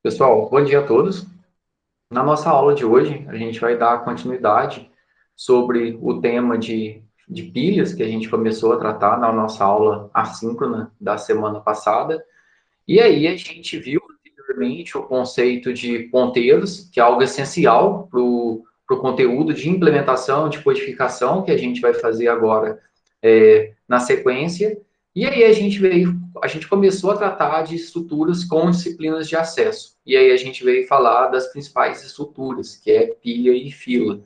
Pessoal, bom dia a todos. Na nossa aula de hoje, a gente vai dar continuidade sobre o tema de pilhas que a gente começou a tratar na nossa aula assíncrona da semana passada. E aí a gente viu anteriormente o conceito de ponteiros, que é algo essencial para o conteúdo de implementação, de codificação que a gente vai fazer agora na sequência. E aí a gente começou a tratar de estruturas com disciplinas de acesso. E aí a gente veio falar das principais estruturas, que é pilha e fila.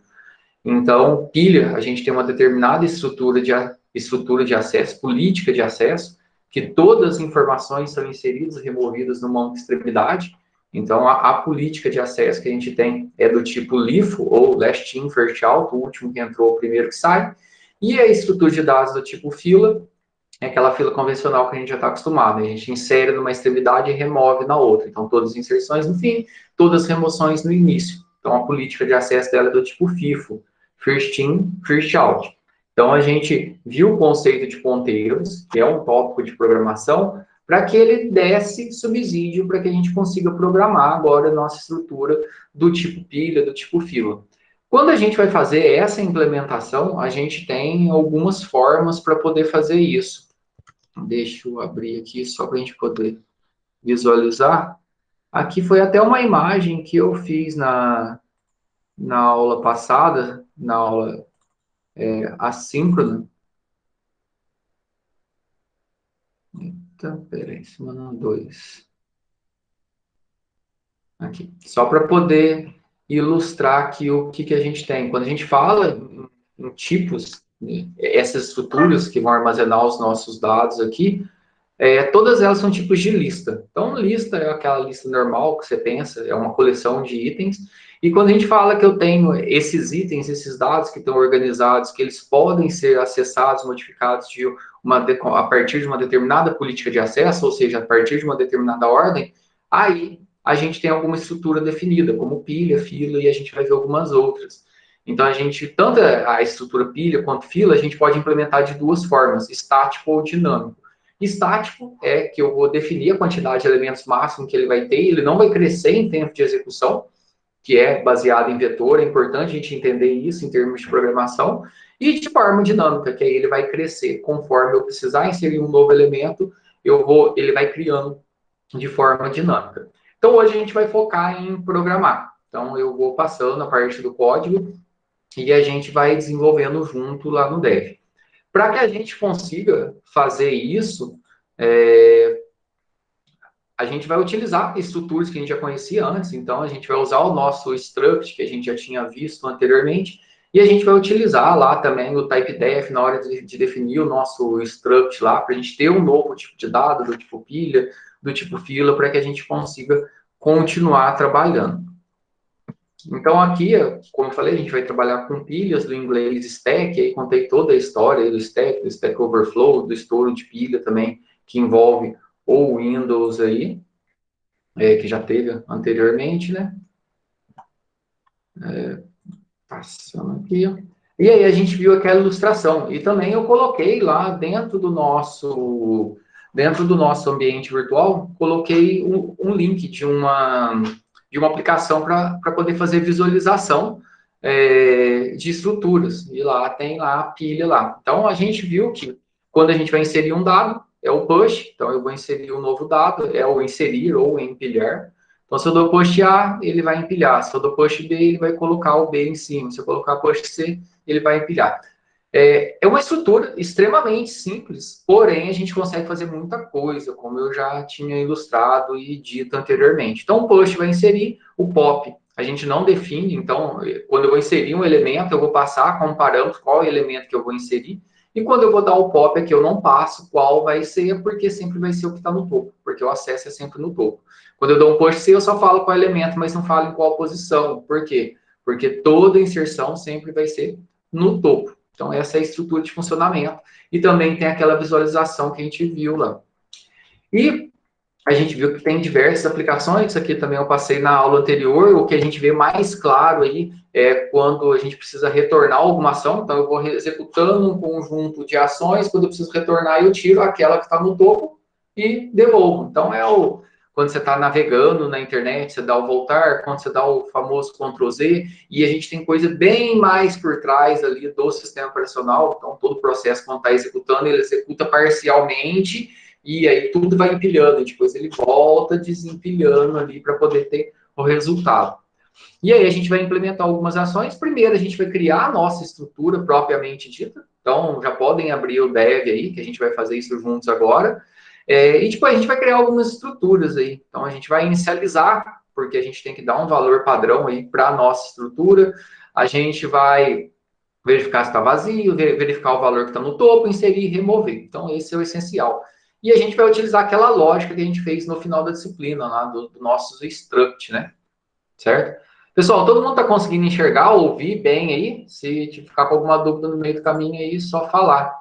Então, pilha, a gente tem uma determinada estrutura de acesso, política de acesso, que todas as informações são inseridas e removidas numa única extremidade. Então, a política de acesso que a gente tem é do tipo LIFO, ou Last In, First Out, o último que entrou, o primeiro que sai. E a estrutura de dados do tipo fila, é aquela fila convencional que a gente já está acostumado. A gente insere numa extremidade e remove na outra. Então, todas as inserções no fim, todas as remoções no início. Então, a política de acesso dela é do tipo FIFO, First In, First Out. Então, a gente viu o conceito de ponteiros, que é um tópico de programação, para que ele desse subsídio para que a gente consiga programar agora a nossa estrutura do tipo pilha, do tipo fila. Quando a gente vai fazer essa implementação, a gente tem algumas formas para poder fazer isso. Deixa eu abrir aqui só para a gente poder visualizar. Aqui foi até uma imagem que eu fiz na aula passada, na aula assíncrona. Então, peraí, semana 2. Aqui. Só para poder ilustrar aqui o que a gente tem. Quando a gente fala em tipos, né, essas estruturas que vão armazenar os nossos dados aqui, todas elas são tipos de lista. Então, lista é aquela lista normal que você pensa, é uma coleção de itens. E quando a gente fala que eu tenho esses itens, esses dados que estão organizados, que eles podem ser acessados, modificados a partir de uma determinada política de acesso, ou seja, a partir de uma determinada ordem, aí a gente tem alguma estrutura definida, como pilha, fila, e a gente vai ver algumas outras. Então, a gente, tanto a estrutura pilha quanto fila, a gente pode implementar de duas formas, estático ou dinâmico. Estático é que eu vou definir a quantidade de elementos máximo que ele vai ter, ele não vai crescer em tempo de execução, que é baseado em vetor, é importante a gente entender isso em termos de programação, e de forma dinâmica, que aí ele vai crescer conforme eu precisar inserir um novo elemento, ele vai criando de forma dinâmica. Então hoje a gente vai focar em programar. Então eu vou passando a parte do código e a gente vai desenvolvendo junto lá no Dev. Para que a gente consiga fazer isso, é, a gente vai utilizar estruturas que a gente já conhecia antes, então a gente vai usar o nosso struct, que a gente já tinha visto anteriormente, e a gente vai utilizar lá também o typedef na hora de definir o nosso struct lá, para a gente ter um novo tipo de dado, do tipo pilha, do tipo fila, para que a gente consiga continuar trabalhando. Então, aqui, como eu falei, a gente vai trabalhar com pilhas do inglês stack, aí contei toda a história do Stack Overflow, do estouro de pilha também, que envolve o Windows aí, que já teve anteriormente, né? Passando aqui. E aí a gente viu aquela ilustração. E também eu coloquei lá dentro do nosso ambiente virtual, coloquei um link de uma aplicação para poder fazer visualização de estruturas. E lá tem lá a pilha lá. Então a gente viu que quando a gente vai inserir um dado, é o push, então eu vou inserir um novo dado, é o inserir ou empilhar. Então, se eu dou push A, ele vai empilhar. Se eu dou push B, ele vai colocar o B em cima. Se eu colocar push C, ele vai empilhar. É uma estrutura extremamente simples, porém a gente consegue fazer muita coisa, como eu já tinha ilustrado e dito anteriormente. Então, o push vai inserir o pop. A gente não define, então, quando eu vou inserir um elemento, eu vou passar como parâmetro qual elemento que eu vou inserir. E quando eu vou dar o pop aqui, eu não passo qual vai ser, porque sempre vai ser o que está no topo, porque o acesso é sempre no topo. Quando eu dou um push C, eu só falo qual elemento, mas não falo em qual posição. Por quê? Porque toda inserção sempre vai ser no topo. Então, essa é a estrutura de funcionamento. E também tem aquela visualização que a gente viu lá. E a gente viu que tem diversas aplicações, isso aqui também eu passei na aula anterior, o que a gente vê mais claro aí é quando a gente precisa retornar alguma ação, então eu vou executando um conjunto de ações, quando eu preciso retornar eu tiro aquela que está no topo e devolvo. Então é quando você está navegando na internet, você dá o voltar, quando você dá o famoso Ctrl Z, e a gente tem coisa bem mais por trás ali do sistema operacional, então todo o processo, quando está executando, ele executa parcialmente, e aí tudo vai empilhando, e depois ele volta desempilhando ali para poder ter o resultado. E aí a gente vai implementar algumas ações. Primeiro, a gente vai criar a nossa estrutura propriamente dita. Então, já podem abrir o dev aí, que a gente vai fazer isso juntos agora. E depois a gente vai criar algumas estruturas aí. Então, a gente vai inicializar, porque a gente tem que dar um valor padrão aí para a nossa estrutura. A gente vai verificar se está vazio, verificar o valor que está no topo, inserir e remover. Então, esse é o essencial. E a gente vai utilizar aquela lógica que a gente fez no final da disciplina, lá do nosso struct, né? Certo? Pessoal, todo mundo está conseguindo enxergar, ouvir bem aí? Se ficar com alguma dúvida no meio do caminho aí, só falar.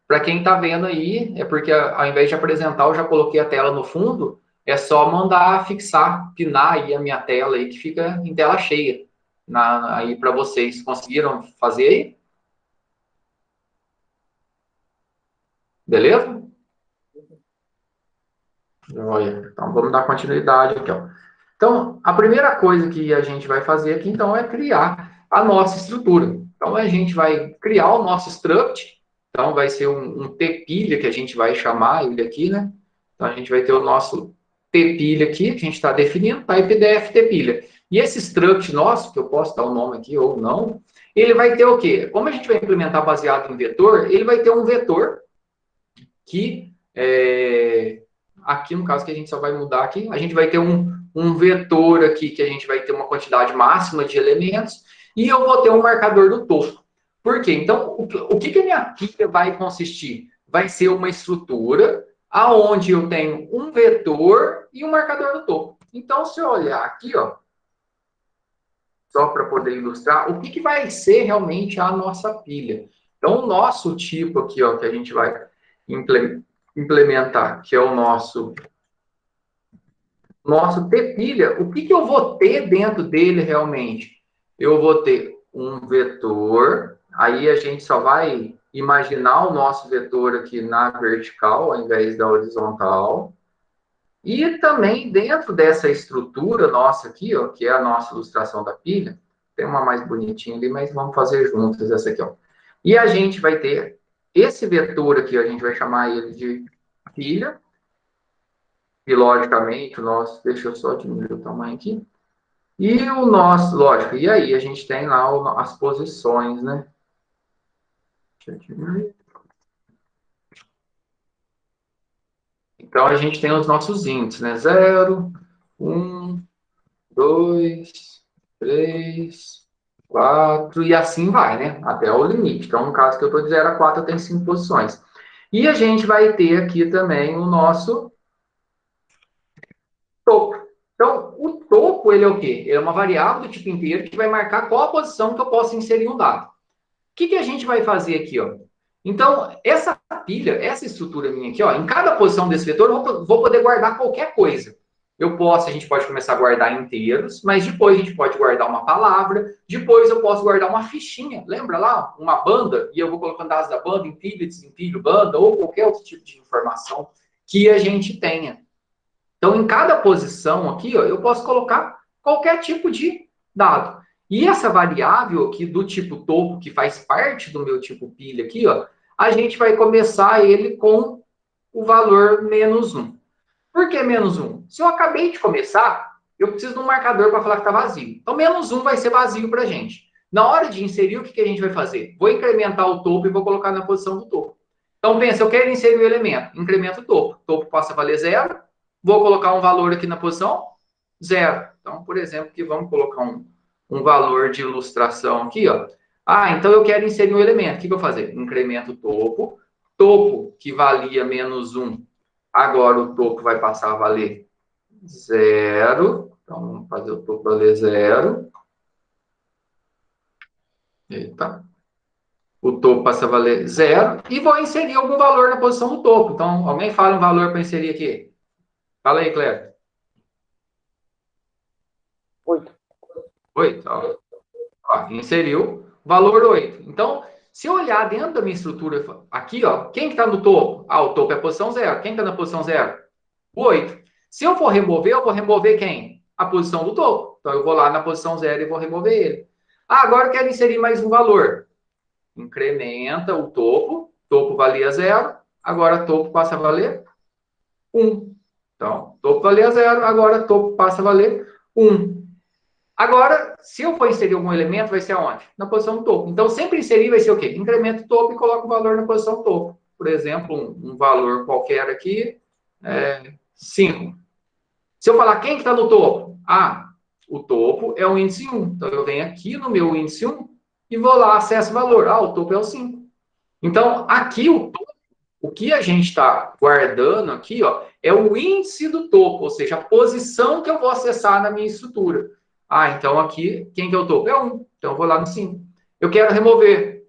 Para quem está vendo aí, é porque ao invés de apresentar, eu já coloquei a tela no fundo, é só mandar fixar, pinar aí a minha tela aí, que fica em tela cheia aí para vocês. Conseguiram fazer aí? Beleza? Olha, então vamos dar continuidade aqui, ó. Então, a primeira coisa que a gente vai fazer aqui, então, é criar a nossa estrutura. Então, a gente vai criar o nosso struct. Então, vai ser um tpilha que a gente vai chamar ele aqui, né? Então, a gente vai ter o nosso tpilha aqui, que a gente está definindo, type def tpilha. E esse struct nosso, que eu posso dar o nome aqui ou não, ele vai ter o quê? Como a gente vai implementar baseado em vetor, ele vai ter um vetor que aqui no caso que a gente só vai mudar aqui, a gente vai ter um vetor aqui que a gente vai ter uma quantidade máxima de elementos e eu vou ter um marcador do topo. Por quê? Então, o que a minha pilha vai consistir? Vai ser uma estrutura aonde eu tenho um vetor e um marcador do topo. Então, se eu olhar aqui, ó, só para poder ilustrar, o que vai ser realmente a nossa pilha? Então, o nosso tipo aqui, ó, que a gente vai implementar, que é o nosso tpilha, o que eu vou ter dentro dele realmente? Eu vou ter um vetor, aí a gente só vai imaginar o nosso vetor aqui na vertical, ao invés da horizontal. E também dentro dessa estrutura nossa aqui, ó, que é a nossa ilustração da pilha, tem uma mais bonitinha ali, mas vamos fazer juntas essa aqui, ó. E a gente vai ter esse vetor aqui, a gente vai chamar ele de pilha, e logicamente o nosso, deixa eu só diminuir o tamanho aqui, e o nosso, lógico, e aí a gente tem lá as posições, né? Deixa eu diminuir. Então a gente tem os nossos índices, né? 0, 1, 2, 3, 4, e assim vai, né? Até o limite. Então, no caso que eu estou de 0 a 4, eu tenho 5 posições. E a gente vai ter aqui também o nosso topo. Então, o topo, ele é o quê? Ele é uma variável do tipo inteiro que vai marcar qual a posição que eu posso inserir um dado. O que a gente vai fazer aqui, ó? Então, essa pilha, essa estrutura minha aqui, ó, em cada posição desse vetor, eu vou poder guardar qualquer coisa. A gente pode começar a guardar inteiros, mas depois a gente pode guardar uma palavra, depois eu posso guardar uma fichinha, lembra lá? Uma banda, e eu vou colocando dados da banda, empilho, desempilho, banda, ou qualquer outro tipo de informação que a gente tenha. Então, em cada posição aqui, ó, eu posso colocar qualquer tipo de dado. E essa variável aqui do tipo topo, que faz parte do meu tipo pilha aqui, ó, a gente vai começar ele com o valor -1. Por que -1? Se eu acabei de começar, eu preciso de um marcador para falar que está vazio. Então, -1 vai ser vazio para a gente. Na hora de inserir, o que a gente vai fazer? Vou incrementar o topo e vou colocar na posição do topo. Então, pensa, eu quero inserir o elemento, incremento o topo. O topo passa a valer 0, vou colocar um valor aqui na posição 0. Então, por exemplo, que vamos colocar um valor de ilustração aqui, ó. Ah, então eu quero inserir um elemento. O que eu vou fazer? Incremento o topo. Topo, que valia -1, agora o topo vai passar a valer 0. Então, vamos fazer o topo valer 0. Eita. O topo passa a valer 0. E vou inserir algum valor na posição do topo. Então, alguém fala um valor para inserir aqui? Fala aí, Cléber. 8. 8. Ó, inseriu valor 8. Então, se eu olhar dentro da minha estrutura aqui, ó, quem que está no topo? Ah, o topo é a posição 0. Quem está na posição 0? O 8. Se eu vou remover quem? A posição do topo. Então, eu vou lá na posição 0 e vou remover ele. Ah, agora eu quero inserir mais um valor. Incrementa o topo. Topo valia 0. Agora, topo passa a valer 1. Então, topo valia 0. Agora, topo passa a valer 1. Agora, se eu for inserir algum elemento, vai ser aonde? Na posição do topo. Então, sempre inserir vai ser o quê? Incremento o topo e coloco o valor na posição do topo. Por exemplo, um valor qualquer aqui, 5. Se eu falar quem que está no topo? Ah, o topo é o índice 1. Então, eu venho aqui no meu índice 1 e vou lá, acesso o valor. Ah, o topo é o 5. Então, aqui o que a gente está guardando aqui, ó, é o índice do topo, ou seja, a posição que eu vou acessar na minha estrutura. Ah, então aqui, quem que é o topo? É 1. Então, eu vou lá no 5. Eu quero remover.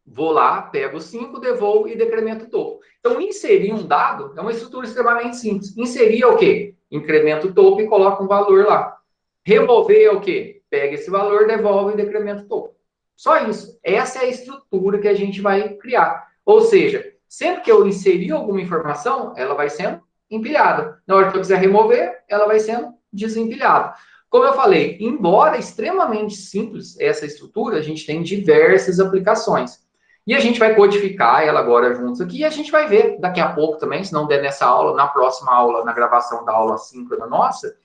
Vou lá, pego o 5, devolvo e decremento o topo. Então, inserir um dado é uma estrutura extremamente simples. Inserir é o quê? Incremento o topo e coloca um valor lá. Remover é o quê? Pega esse valor, devolve e decrementa o topo. Só isso. Essa é a estrutura que a gente vai criar. Ou seja, sempre que eu inserir alguma informação, ela vai sendo empilhada. Na hora que eu quiser remover, ela vai sendo desempilhada. Como eu falei, embora extremamente simples essa estrutura, a gente tem diversas aplicações. E a gente vai codificar ela agora juntos aqui e a gente vai ver daqui a pouco também, se não der nessa aula, na próxima aula, na gravação da aula síncrona nossa,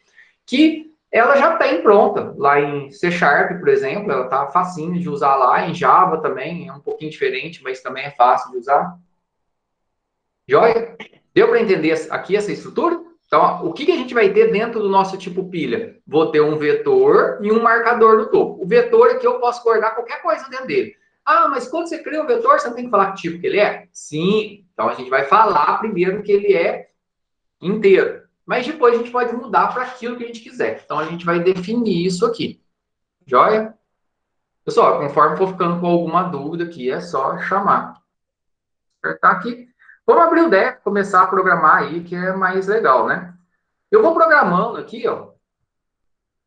que ela já tem pronta. Lá em C Sharp, por exemplo, ela está facinho de usar lá. Em Java também, é um pouquinho diferente, mas também é fácil de usar. Joia? Deu para entender aqui essa estrutura? Então, o que a gente vai ter dentro do nosso tipo pilha? Vou ter um vetor e um marcador no topo. O vetor aqui eu posso guardar qualquer coisa dentro dele. Ah, mas quando você cria um vetor, você não tem que falar que tipo que ele é? Sim. Então, a gente vai falar primeiro que ele é inteiro. Mas depois a gente pode mudar para aquilo que a gente quiser. Então, a gente vai definir isso aqui. Joia? Pessoal, conforme for ficando com alguma dúvida aqui, é só chamar. Apertar aqui. Vamos abrir o deck, começar a programar aí, que é mais legal, né? Eu vou programando aqui, ó.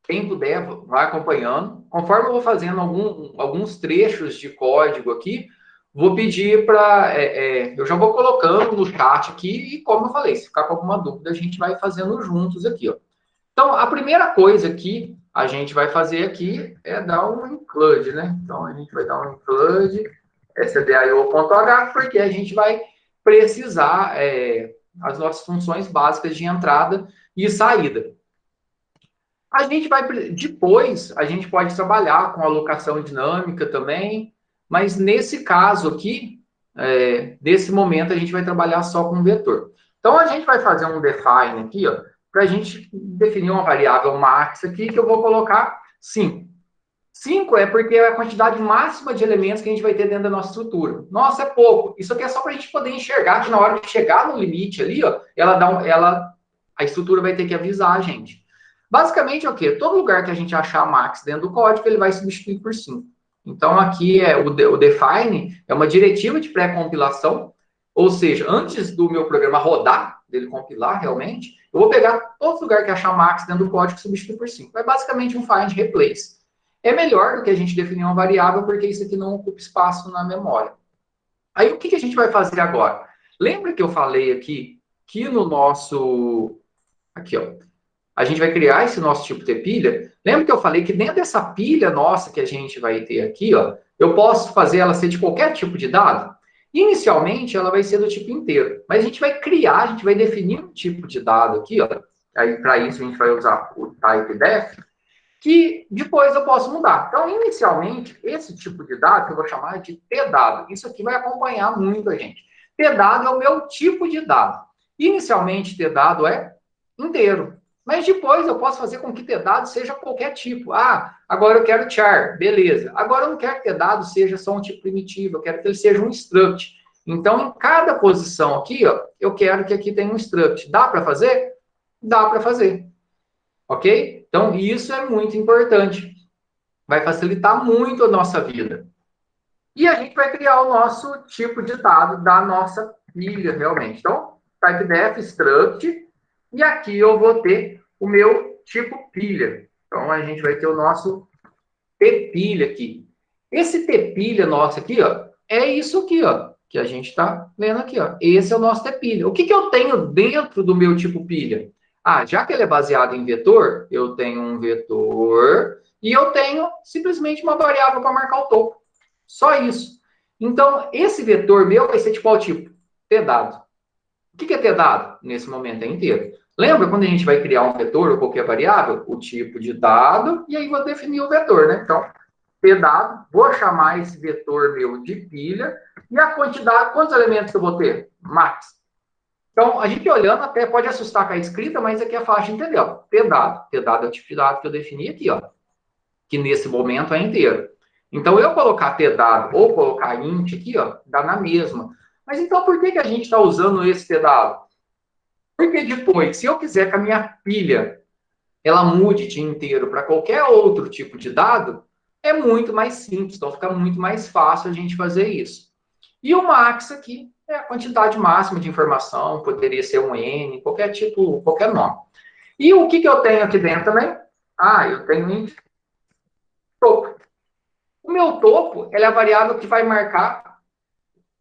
Quem puder, vai acompanhando. Conforme eu vou fazendo alguns trechos de código aqui, vou pedir para... eu já vou colocando no chat aqui, e como eu falei, se ficar com alguma dúvida, a gente vai fazendo juntos aqui, ó. Então, a primeira coisa que a gente vai fazer aqui é dar um include, né? Então, a gente vai dar um include stdio.h, porque a gente vai precisar as nossas funções básicas de entrada e saída. A gente vai, depois, a gente pode trabalhar com alocação dinâmica também, mas nesse caso aqui, nesse momento, a gente vai trabalhar só com vetor. Então, a gente vai fazer um define aqui, ó, para a gente definir uma variável max aqui, que eu vou colocar 5. 5 é porque é a quantidade máxima de elementos que a gente vai ter dentro da nossa estrutura. Nossa, é pouco. Isso aqui é só para a gente poder enxergar que na hora de chegar no limite ali, ó, a estrutura vai ter que avisar a gente. Basicamente é o quê? Todo lugar que a gente achar max dentro do código, ele vai substituir por 5. Então, aqui o define é uma diretiva de pré-compilação, ou seja, antes do meu programa rodar, dele compilar realmente, eu vou pegar todo lugar que achar max dentro do código e substituir por 5. É basicamente um find replace. É melhor do que a gente definir uma variável, porque isso aqui não ocupa espaço na memória. Aí, o que a gente vai fazer agora? Lembra que eu falei aqui que no nosso... Aqui, ó. A gente vai criar esse nosso tipo de pilha. Lembra que eu falei que dentro dessa pilha nossa que a gente vai ter aqui, ó, eu posso fazer ela ser de qualquer tipo de dado? Inicialmente, ela vai ser do tipo inteiro. Mas a gente vai criar, a gente vai definir um tipo de dado aqui, ó. Aí, para isso, a gente vai usar o type-def, que depois eu posso mudar. Então, inicialmente, esse tipo de dado, que eu vou chamar de T-dado, isso aqui vai acompanhar muito a gente. T-dado é o meu tipo de dado. Inicialmente, T-dado é inteiro. Mas depois eu posso fazer com que T-dado seja qualquer tipo. Ah, agora eu quero char, beleza. Agora eu não quero que T-dado seja só um tipo primitivo, eu quero que ele seja um struct. Então, em cada posição aqui, ó, eu quero que aqui tenha um struct. Dá para fazer? Dá para fazer. Ok? Então, isso é muito importante. Vai facilitar muito a nossa vida. E a gente vai criar o nosso tipo de dado da nossa pilha, realmente. Então, typedef struct, e aqui eu vou ter o meu tipo pilha. Então, a gente vai ter o nosso tpilha aqui. Esse tpilha nosso aqui, ó, é isso aqui, ó, que a gente está vendo aqui, ó. Esse é o nosso T-pilha. O que eu tenho dentro do meu tipo pilha? Ah, já que ele é baseado em vetor, eu tenho um vetor e eu tenho simplesmente uma variável para marcar o topo. Só isso. Então, esse vetor meu vai ser de qual tipo? T-dado. O que é T-dado? Nesse momento é inteiro. Lembra quando a gente vai criar um vetor ou qualquer variável? O tipo de dado, e aí vou definir o vetor, né? Então, T-dado, vou chamar esse vetor meu de pilha, e a quantidade, quantos elementos que eu vou ter? Max. Então, a gente olhando até pode assustar com a escrita, mas aqui é fácil de entender, ó. T-dado. T-dado é o tipo de dado que eu defini aqui, ó. Que nesse momento é inteiro. Então, eu colocar T-dado ou colocar int aqui, ó, dá na mesma. Mas então, por que a gente está usando esse T-dado? Porque depois, se eu quiser que a minha pilha ela mude de inteiro para qualquer outro tipo de dado, é muito mais simples, então fica muito mais fácil a gente fazer isso. E o max aqui é a quantidade máxima de informação, poderia ser um N, qualquer tipo, qualquer nome. E o que eu tenho aqui dentro também? Ah, eu tenho um topo. O meu topo é a variável que vai marcar,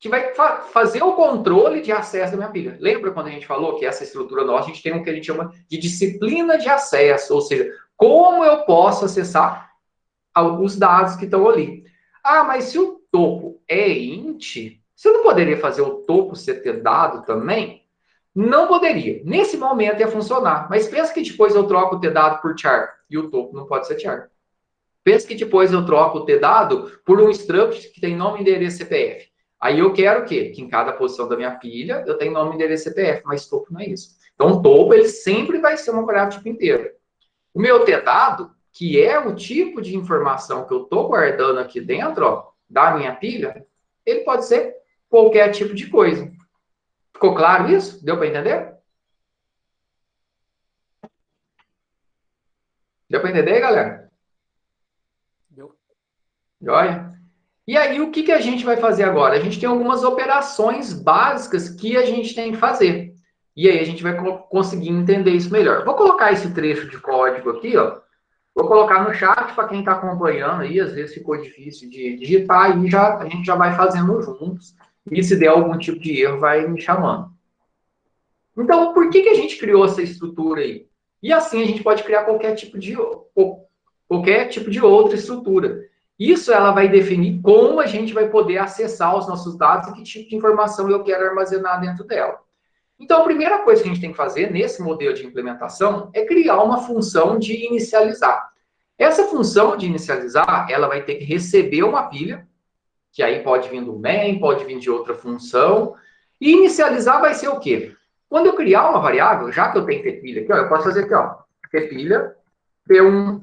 que vai fazer o controle de acesso da minha pilha. Lembra quando a gente falou que essa estrutura nossa, a gente tem o que a gente chama de disciplina de acesso, ou seja, como eu posso acessar os dados que estão ali. Ah, mas se o topo é int, você não poderia fazer o topo ser ter dado também? Não poderia. Nesse momento ia funcionar. Mas pensa que depois eu troco o ter dado por char. E o topo não pode ser char. Pensa que depois eu troco o ter dado por um struct que tem nome, endereço, CPF. Aí eu quero o quê? Que em cada posição da minha pilha eu tenho nome, endereço, CPF. Mas topo não é isso. Então o topo ele sempre vai ser uma variável tipo inteiro. O meu ter dado, que é o tipo de informação que eu estou guardando aqui dentro, ó, da minha pilha, ele pode ser qualquer tipo de coisa. Ficou claro isso? Deu para entender? Deu para entender, galera? Deu. Joia? E aí, o que a gente vai fazer agora? A gente tem algumas operações básicas que a gente tem que fazer. E aí a gente vai conseguir entender isso melhor. Vou colocar esse trecho de código aqui, ó. Vou colocar no chat para quem está acompanhando aí, às vezes ficou difícil de digitar, e a gente já vai fazendo juntos. E se der algum tipo de erro, vai me chamando. Então, por que a gente criou essa estrutura aí? E assim a gente pode criar qualquer tipo de outra estrutura. Isso ela vai definir como a gente vai poder acessar os nossos dados e que tipo de informação eu quero armazenar dentro dela. Então, a primeira coisa que a gente tem que fazer nesse modelo de implementação é criar uma função de inicializar. Essa função de inicializar, ela vai ter que receber uma pilha, que aí pode vir do main, pode vir de outra função, e inicializar vai ser o quê? Quando eu criar uma variável, já que eu tenho pilha aqui, ó, eu posso fazer aqui, ó, pilha P1,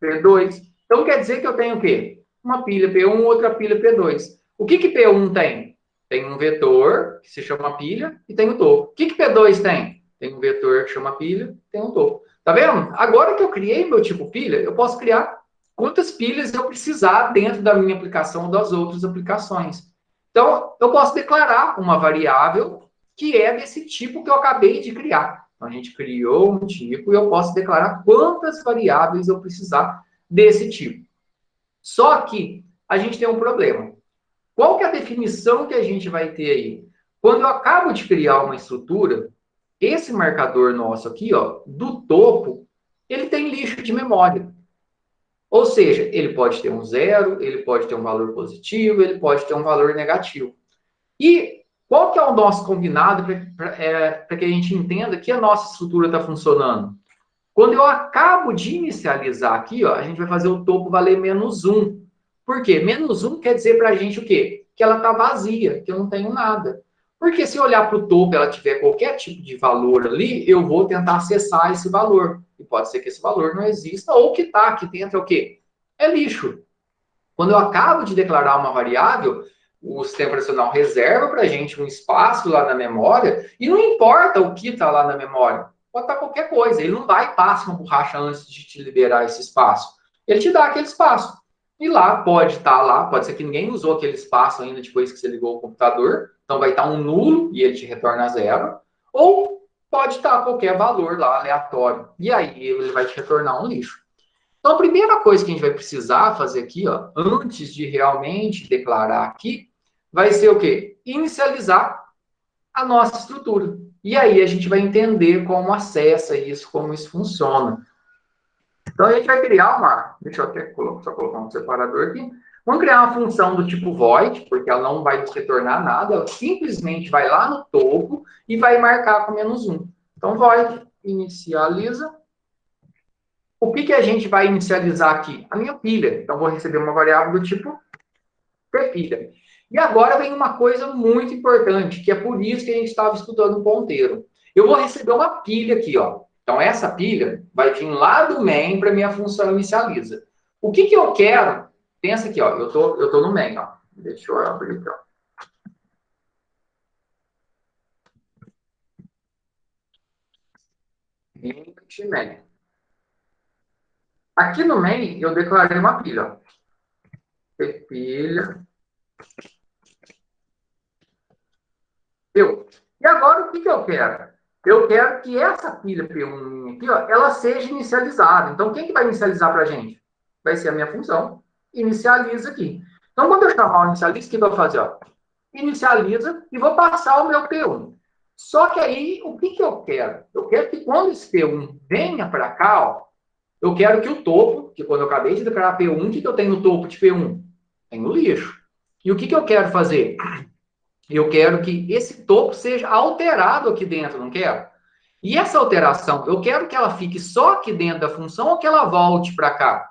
P2. Então, quer dizer que eu tenho o quê? Uma pilha P1, outra pilha P2. O que P1 tem? Tem um vetor, que se chama pilha, e tem o topo. O que P2 tem? Tem um vetor que chama pilha, tem um topo. Tá vendo? Agora que eu criei meu tipo pilha, eu posso criar quantas pilhas eu precisar dentro da minha aplicação ou das outras aplicações. Então, eu posso declarar uma variável que é desse tipo que eu acabei de criar. Então, a gente criou um tipo e eu posso declarar quantas variáveis eu precisar desse tipo. Só que a gente tem um problema. Qual que é a definição que a gente vai ter aí? Quando eu acabo de criar uma estrutura, esse marcador nosso aqui, ó, do topo, ele tem lixo de memória. Ou seja, ele pode ter um zero, ele pode ter um valor positivo, ele pode ter um valor negativo. E qual que é o nosso combinado para que a gente entenda que a nossa estrutura está funcionando? Quando eu acabo de inicializar aqui, ó, a gente vai fazer o topo valer -1. Por quê? -1 quer dizer para a gente o quê? Que ela está vazia, que eu não tenho nada. Porque se eu olhar para o topo e ela tiver qualquer tipo de valor ali, eu vou tentar acessar esse valor. E pode ser que esse valor não exista, ou que está aqui dentro é o quê? É lixo. Quando eu acabo de declarar uma variável, o sistema operacional reserva para a gente um espaço lá na memória, e não importa o que está lá na memória, pode estar qualquer coisa, ele não vai passar uma borracha antes de te liberar esse espaço. Ele te dá aquele espaço. E lá pode estar lá, pode ser que ninguém usou aquele espaço ainda depois que você ligou o computador, então vai estar um nulo e ele te retorna zero, ou pode estar qualquer valor lá aleatório, e aí ele vai te retornar um lixo. Então, a primeira coisa que a gente vai precisar fazer aqui, ó, antes de realmente declarar aqui, vai ser o quê? Inicializar a nossa estrutura. E aí a gente vai entender como acessa isso, como isso funciona. Então a gente vai criar uma. Deixa eu até só colocar um separador aqui. Vamos criar uma função do tipo void, porque ela não vai nos retornar nada, ela simplesmente vai lá no topo e vai marcar com -1. Então, void inicializa. O que a gente vai inicializar aqui? A minha pilha. Então, vou receber uma variável do tipo pilha. E agora vem uma coisa muito importante, que é por isso que a gente estava estudando o ponteiro. Eu vou receber uma pilha aqui, ó. Então, essa pilha vai vir lá do main para minha função inicializa. O que eu quero? Pensa aqui, ó. Eu tô no main, ó. Deixa eu abrir aqui, ó. Main. Aqui no main, eu declarei uma pilha, ó. Pilha. E agora, o que eu quero? Eu quero que essa pilha P1 aqui, ó, ela seja inicializada. Então, quem que vai inicializar para a gente? Vai ser a minha função. Inicializa aqui. Então, quando eu chamar o inicializa, o que eu vou fazer? Ó? Inicializa e vou passar o meu P1. Só que aí, o que eu quero? Eu quero que quando esse P1 venha para cá, ó, eu quero que o topo, que quando eu acabei de declarar P1, o que eu tenho no topo de P1? Tenho lixo. E o que eu quero fazer? Eu quero que esse topo seja alterado aqui dentro, não quero? E essa alteração, eu quero que ela fique só aqui dentro da função ou que ela volte para cá?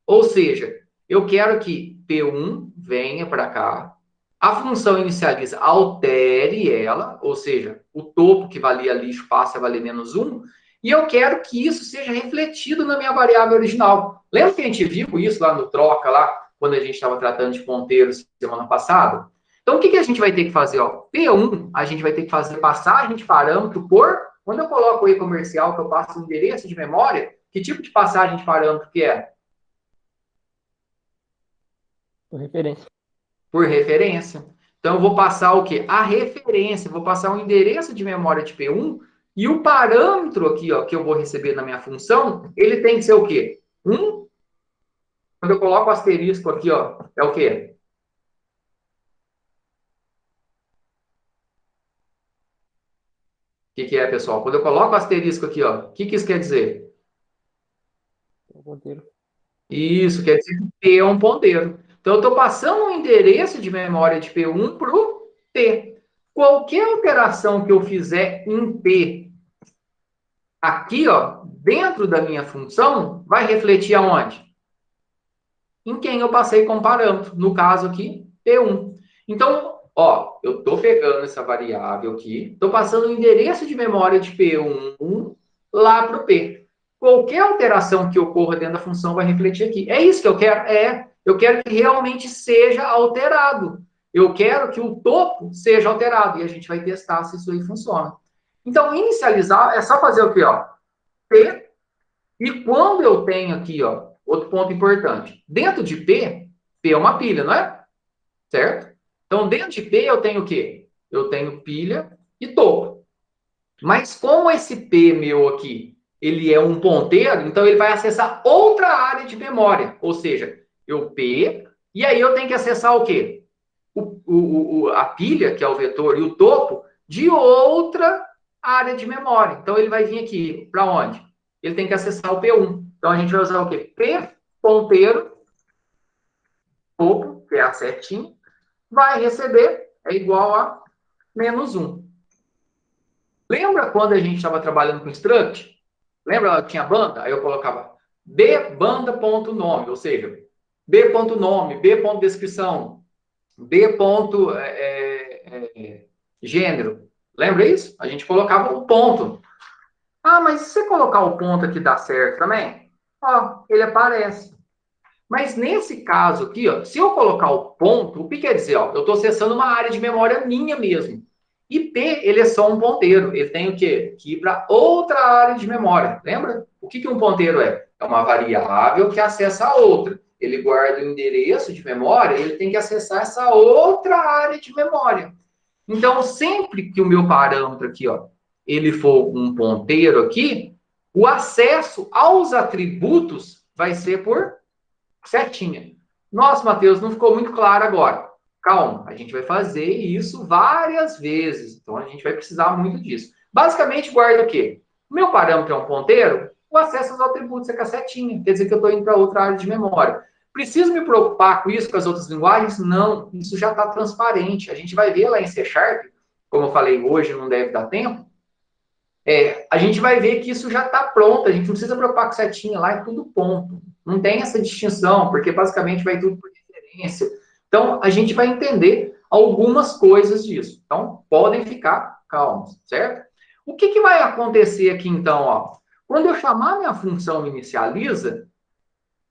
Ou seja, eu quero que P1 venha para cá, a função inicializa altere ela, ou seja, o topo que valia lixo passa a valer -1, e eu quero que isso seja refletido na minha variável original. Lembra que a gente viu isso lá no troca, lá, quando a gente estava tratando de ponteiros semana passada? Então, o que a gente vai ter que fazer? Ó? P1, a gente vai ter que fazer passagem de parâmetro por... Quando eu coloco o e-comercial, que eu passo o endereço de memória, que tipo de passagem de parâmetro que é? Por referência. Por referência. Então, eu vou passar o quê? A referência. Vou passar o endereço de memória de P1 e o parâmetro aqui, ó, que eu vou receber na minha função, ele tem que ser o quê? 1. Quando eu coloco o asterisco aqui, ó, é o quê? O que é, pessoal? Quando eu coloco o asterisco aqui, ó, o que isso quer dizer? O ponteiro. Isso, quer dizer que P é um ponteiro. Então, eu estou passando um endereço de memória de P1 para o P. Qualquer alteração que eu fizer em P, aqui, ó, dentro da minha função, vai refletir aonde? Em quem eu passei como parâmetro. No caso aqui, P1. Então, ó, eu estou pegando essa variável aqui, estou passando o endereço de memória de P1 lá para o P. Qualquer alteração que ocorra dentro da função vai refletir aqui. É isso que eu quero? Eu quero que realmente seja alterado. Eu quero que o topo seja alterado. E a gente vai testar se isso aí funciona. Então, inicializar é só fazer o quê? Ó? P. E quando eu tenho aqui, ó, outro ponto importante. Dentro de P é uma pilha, não é? Certo? Então, dentro de P eu tenho o quê? Eu tenho pilha e topo. Mas como esse P meu aqui, ele é um ponteiro, então ele vai acessar outra área de memória. Ou seja, eu P, e aí eu tenho que acessar o quê? A pilha, que é o vetor, e o topo, de outra área de memória. Então ele vai vir aqui, para onde? Ele tem que acessar o P1. Então a gente vai usar o quê? P, ponteiro, topo, que é a setinha, vai receber, é igual a -1. Lembra quando a gente estava trabalhando com struct? Lembra que tinha banda? Aí eu colocava banda.nome, ou seja, b.nome, b.descrição, b.gênero. Lembra isso? A gente colocava o ponto. Ah, mas se você colocar o ponto aqui dá certo também? Ó, ele aparece. Mas nesse caso aqui, ó, se eu colocar o ponto, o que quer dizer? Ó, eu estou acessando uma área de memória minha mesmo. E P, ele é só um ponteiro. Ele tem o quê? Que ir para outra área de memória. Lembra? O que um ponteiro é? É uma variável que acessa a outra. Ele guarda o endereço de memória, ele tem que acessar essa outra área de memória. Então, sempre que o meu parâmetro aqui, ó, ele for um ponteiro aqui, o acesso aos atributos vai ser por setinha. Nossa, Matheus, não ficou muito claro agora. Calma, a gente vai fazer isso várias vezes. Então, a gente vai precisar muito disso. Basicamente, guarda o quê? O meu parâmetro é um ponteiro, o acesso aos atributos é com a setinha. Quer dizer que eu estou indo para outra área de memória. Preciso me preocupar com isso, com as outras linguagens? Não, isso já está transparente. A gente vai ver lá em C Sharp, como eu falei hoje, não deve dar tempo, a gente vai ver que isso já está pronto. A gente não precisa preocupar com setinha, lá é tudo ponto. Não tem essa distinção, porque basicamente vai tudo por referência. Então, a gente vai entender algumas coisas disso. Então, podem ficar calmos, certo? O que, que vai acontecer aqui, então? Ó? Quando eu chamar minha função inicializa,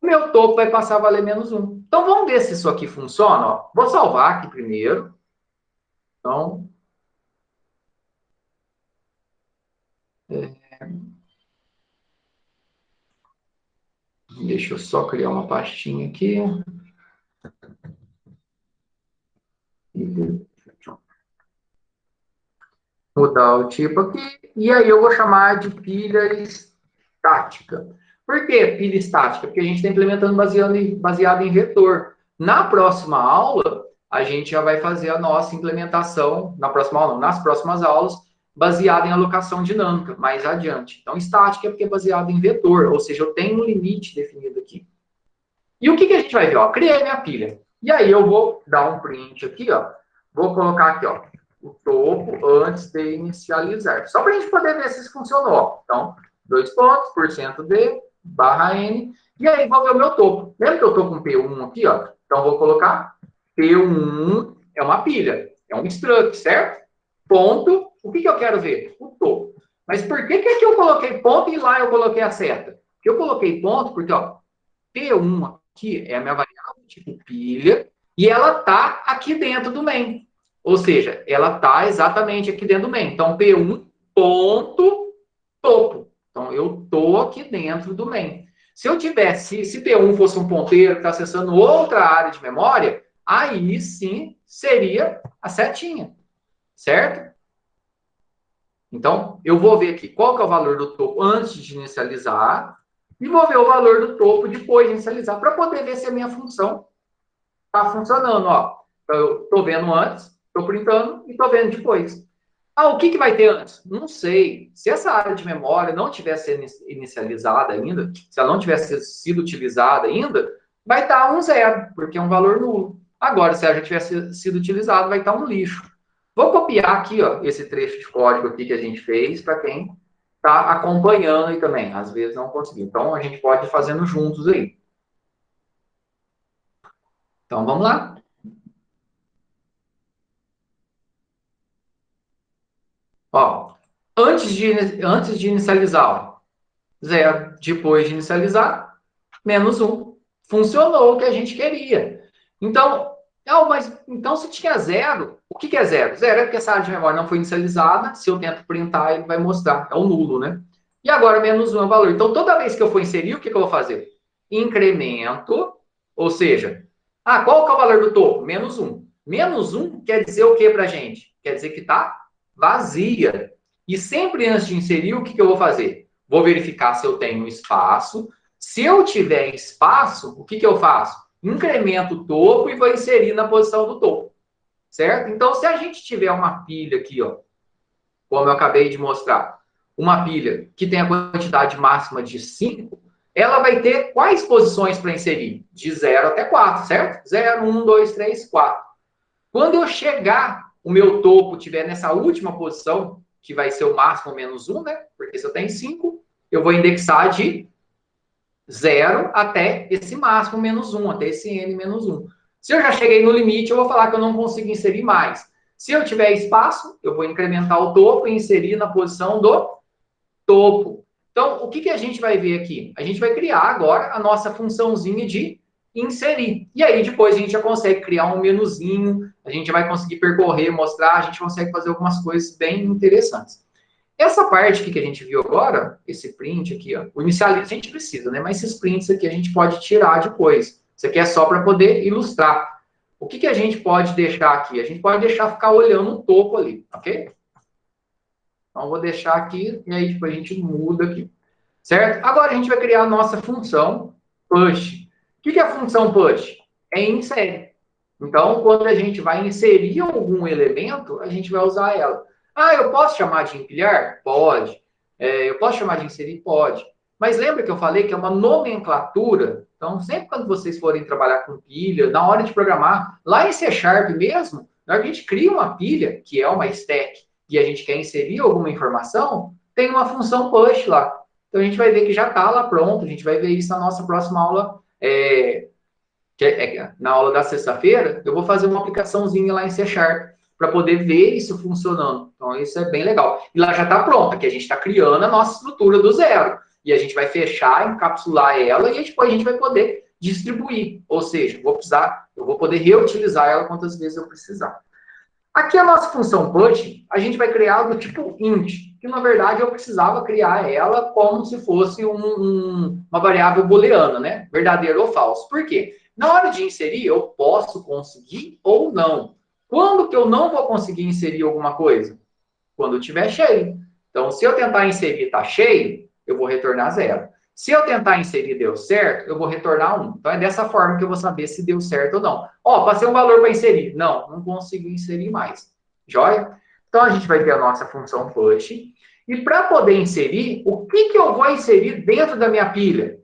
o meu topo vai passar a valer -1. Então, vamos ver se isso aqui funciona. Ó. Vou salvar aqui primeiro. Então, deixa eu só criar uma pastinha aqui. Mudar o tipo aqui, e aí eu vou chamar de pilha estática. Por que pilha estática? Porque a gente está implementando baseado em vetor. Na próxima aula, a gente já vai fazer a nossa implementação, na próxima aula, não, nas próximas aulas, baseada em alocação dinâmica, mais adiante. Então, estática é porque é baseado em vetor, ou seja, eu tenho um limite definido aqui. E o que, que a gente vai ver? Ó, criei minha pilha. E aí eu vou dar um print aqui, ó. Vou colocar aqui, ó, o topo antes de inicializar. Só para a gente poder ver se isso funcionou. Então, 2 pontos, %d, barra n. E aí vou ver o meu topo. Lembra que eu estou com P1 aqui, ó? Então, vou colocar P1 é uma pilha. É um struct, certo? Ponto. O que, que eu quero ver? O topo. Mas por que, que aqui eu coloquei ponto e lá eu coloquei a seta? Porque eu coloquei ponto porque, ó, P1 aqui é a minha variável tipo pilha, e ela está aqui dentro do main. Ou seja, ela está exatamente aqui dentro do main. Então, P1 ponto topo. Então, eu estou aqui dentro do main. Se eu tivesse, se P1 fosse um ponteiro que está acessando outra área de memória, aí sim seria a setinha, certo? Então, eu vou ver aqui qual que é o valor do topo antes de inicializar e vou ver o valor do topo depois de inicializar para poder ver se a minha função está funcionando. Ó. Então, eu estou vendo antes, estou printando e estou vendo depois. Ah, o que, que vai ter antes? Não sei. Se essa área de memória não tivesse inicializada ainda, se ela não tivesse sido utilizada ainda, vai estar um zero, porque é um valor nulo. Agora, se ela já tivesse sido utilizada, vai estar um lixo. Vou copiar aqui, ó, esse trecho de código aqui que a gente fez para quem está acompanhando aí também. Às vezes não conseguiu. Então, a gente pode ir fazendo juntos aí. Então, vamos lá. Ó, antes de inicializar, ó, 0. Depois de inicializar, -1. Funcionou o que a gente queria. Então, mas então se tinha 0, o que, que é 0? 0 é porque essa área de memória não foi inicializada. Se eu tento printar, ele vai mostrar. É o nulo, né? E agora, -1 é o valor. Então, toda vez que eu for inserir, o que, que eu vou fazer? Incremento, ou seja, qual que é o valor do topo? -1. -1 quer dizer o que para a gente? Quer dizer que está vazia. E sempre antes de inserir, o que, que eu vou fazer? Vou verificar se eu tenho espaço. Se eu tiver espaço, o que, que eu faço? Incremento o topo e vou inserir na posição do topo. Certo? Então, se a gente tiver uma pilha aqui, ó, como eu acabei de mostrar, uma pilha que tem a quantidade máxima de 5, ela vai ter quais posições para inserir? De 0 até 4, certo? 0, 1, 2, 3, 4. Quando eu chegar, o meu topo estiver nessa última posição, que vai ser o máximo -1, né? Porque se eu tenho 5, eu vou indexar de 0 até esse máximo -1, até esse n-1. Se eu já cheguei no limite, eu vou falar que eu não consigo inserir mais. Se eu tiver espaço, eu vou incrementar o topo e inserir na posição do topo. Então, o que, que a gente vai ver aqui? A gente vai criar agora a nossa funçãozinha de inserir. E aí, depois, a gente já consegue criar um menuzinho, a gente vai conseguir percorrer, mostrar, a gente consegue fazer algumas coisas bem interessantes. Essa parte aqui que a gente viu agora, esse print aqui, ó, o inicializa a gente precisa, né? Mas esses prints aqui a gente pode tirar depois. Isso aqui é só para poder ilustrar. O que, que a gente pode deixar aqui? A gente pode deixar ficar olhando o topo ali, ok? Então, vou deixar aqui e aí depois a gente muda aqui. Certo? Agora a gente vai criar a nossa função push. O que, que é a função push? É insere. Então, quando a gente vai inserir algum elemento, a gente vai usar ela. Ah, eu posso chamar de empilhar? Pode. Eu posso chamar de inserir? Pode. Mas lembra que eu falei que é uma nomenclatura? Então, sempre quando vocês forem trabalhar com pilha, na hora de programar, lá em C Sharp mesmo, na hora que a gente cria uma pilha, que é uma stack, e a gente quer inserir alguma informação, tem uma função push lá. Então, a gente vai ver que já está lá pronto, a gente vai ver isso na nossa próxima aula, na aula da sexta-feira, eu vou fazer uma aplicaçãozinha lá em C Sharp para poder ver isso funcionando. Então, isso é bem legal. E lá já está pronta, que a gente está criando a nossa estrutura do zero. E a gente vai fechar, encapsular ela e depois a gente vai poder distribuir. Ou seja, eu vou poder reutilizar ela quantas vezes eu precisar. Aqui a nossa função push, a gente vai criar do tipo int, que na verdade eu precisava criar ela como se fosse uma variável booleana, né? Verdadeiro ou falso. Por quê? Na hora de inserir, eu posso conseguir ou não. Quando que eu não vou conseguir inserir alguma coisa? Quando estiver cheio. Então, se eu tentar inserir e está cheio, eu vou retornar zero. Se eu tentar inserir e deu certo, eu vou retornar 1. Então, é dessa forma que eu vou saber se deu certo ou não. Ó, passei um valor para inserir. Não consegui inserir mais. Joia? Então, a gente vai ter a nossa função push. E para poder inserir, o que eu vou inserir dentro da minha pilha?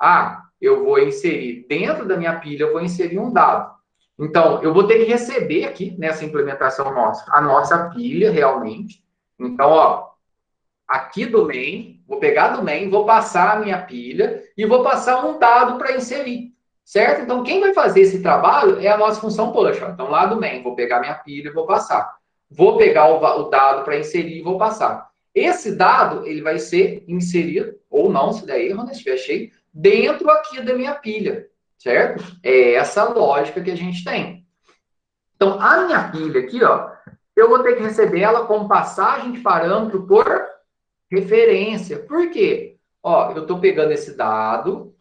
Ah, eu vou inserir dentro da minha pilha, eu vou inserir um dado. Então, eu vou ter que receber aqui, nessa implementação nossa, a nossa pilha realmente. Então, ó, aqui do main, vou pegar do main, vou passar a minha pilha e vou passar um dado para inserir, certo? Então, quem vai fazer esse trabalho é a nossa função push. Ó. Então, lá do main, vou pegar minha pilha e vou passar. Vou pegar o dado para inserir e vou passar. Esse dado, ele vai ser inserido, ou não, se der erro, né, se estiver cheio, dentro aqui da minha pilha, certo? É essa lógica que a gente tem. Então, a minha pilha aqui, ó, eu vou ter que receber ela como passagem de parâmetro por referência. Por quê? Ó, eu estou pegando esse dado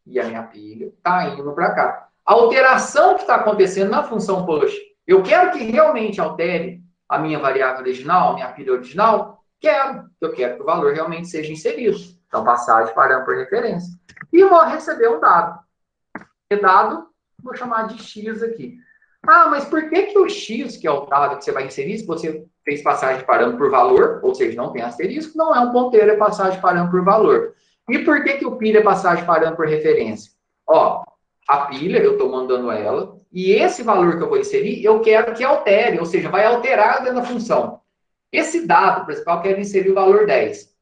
e a minha pilha está indo para cá. A alteração que está acontecendo na função push, eu quero que realmente altere a minha variável original, a minha pilha original? Quero. Eu quero que o valor realmente seja inserido. Então, passagem de parâmetro por referência. E eu vou receber um dado. E dado, vou chamar de x aqui. Ah, mas por que o x, que é o dado que você vai inserir, se você fez passagem de parâmetro por valor, ou seja, não tem asterisco, não é um ponteiro, é passagem de parâmetro por valor. E por que o pilha é passagem de parâmetro por referência? Ó, a pilha, eu estou mandando ela, e esse valor que eu vou inserir, eu quero que altere, ou seja, vai alterar dentro da função. Esse dado principal, eu quero inserir o valor 10.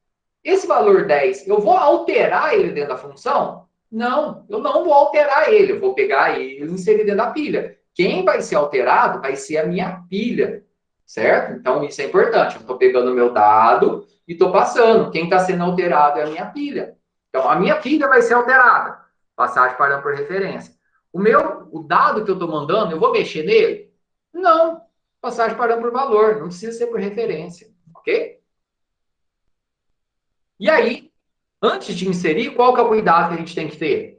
Esse valor 10, eu vou alterar ele dentro da função? Não, eu não vou alterar ele, eu vou pegar ele e inserir dentro da pilha. Quem vai ser alterado vai ser a minha pilha, certo? Então, isso é importante. Eu estou pegando o meu dado e estou passando. Quem está sendo alterado é a minha pilha. Então, a minha pilha vai ser alterada. Passagem para por referência. O dado que eu estou mandando, eu vou mexer nele? Não. Passagem para por valor. Não precisa ser por referência. Ok? E aí, antes de inserir, qual que é o cuidado que a gente tem que ter?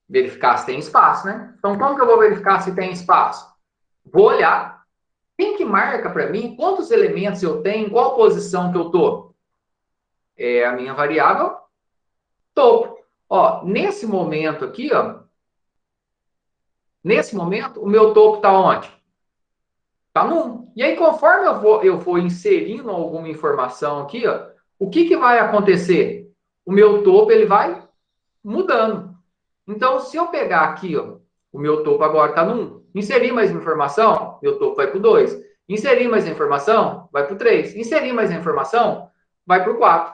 Verificar se tem espaço, né? Então, como que eu vou verificar se tem espaço? Vou olhar. Quem que marca para mim quantos elementos eu tenho, em qual posição que eu estou? É a minha variável topo. Ó, nesse momento aqui, ó, nesse momento, o meu topo está onde? Está no 1. E aí, conforme eu vou inserindo alguma informação aqui, ó, o que vai acontecer? O meu topo ele vai mudando. Então, se eu pegar aqui, ó, o meu topo agora está no 1. Inserir mais informação, meu topo vai para o 2. Inserir mais informação, vai para o 3. Inserir mais informação, vai para o 4.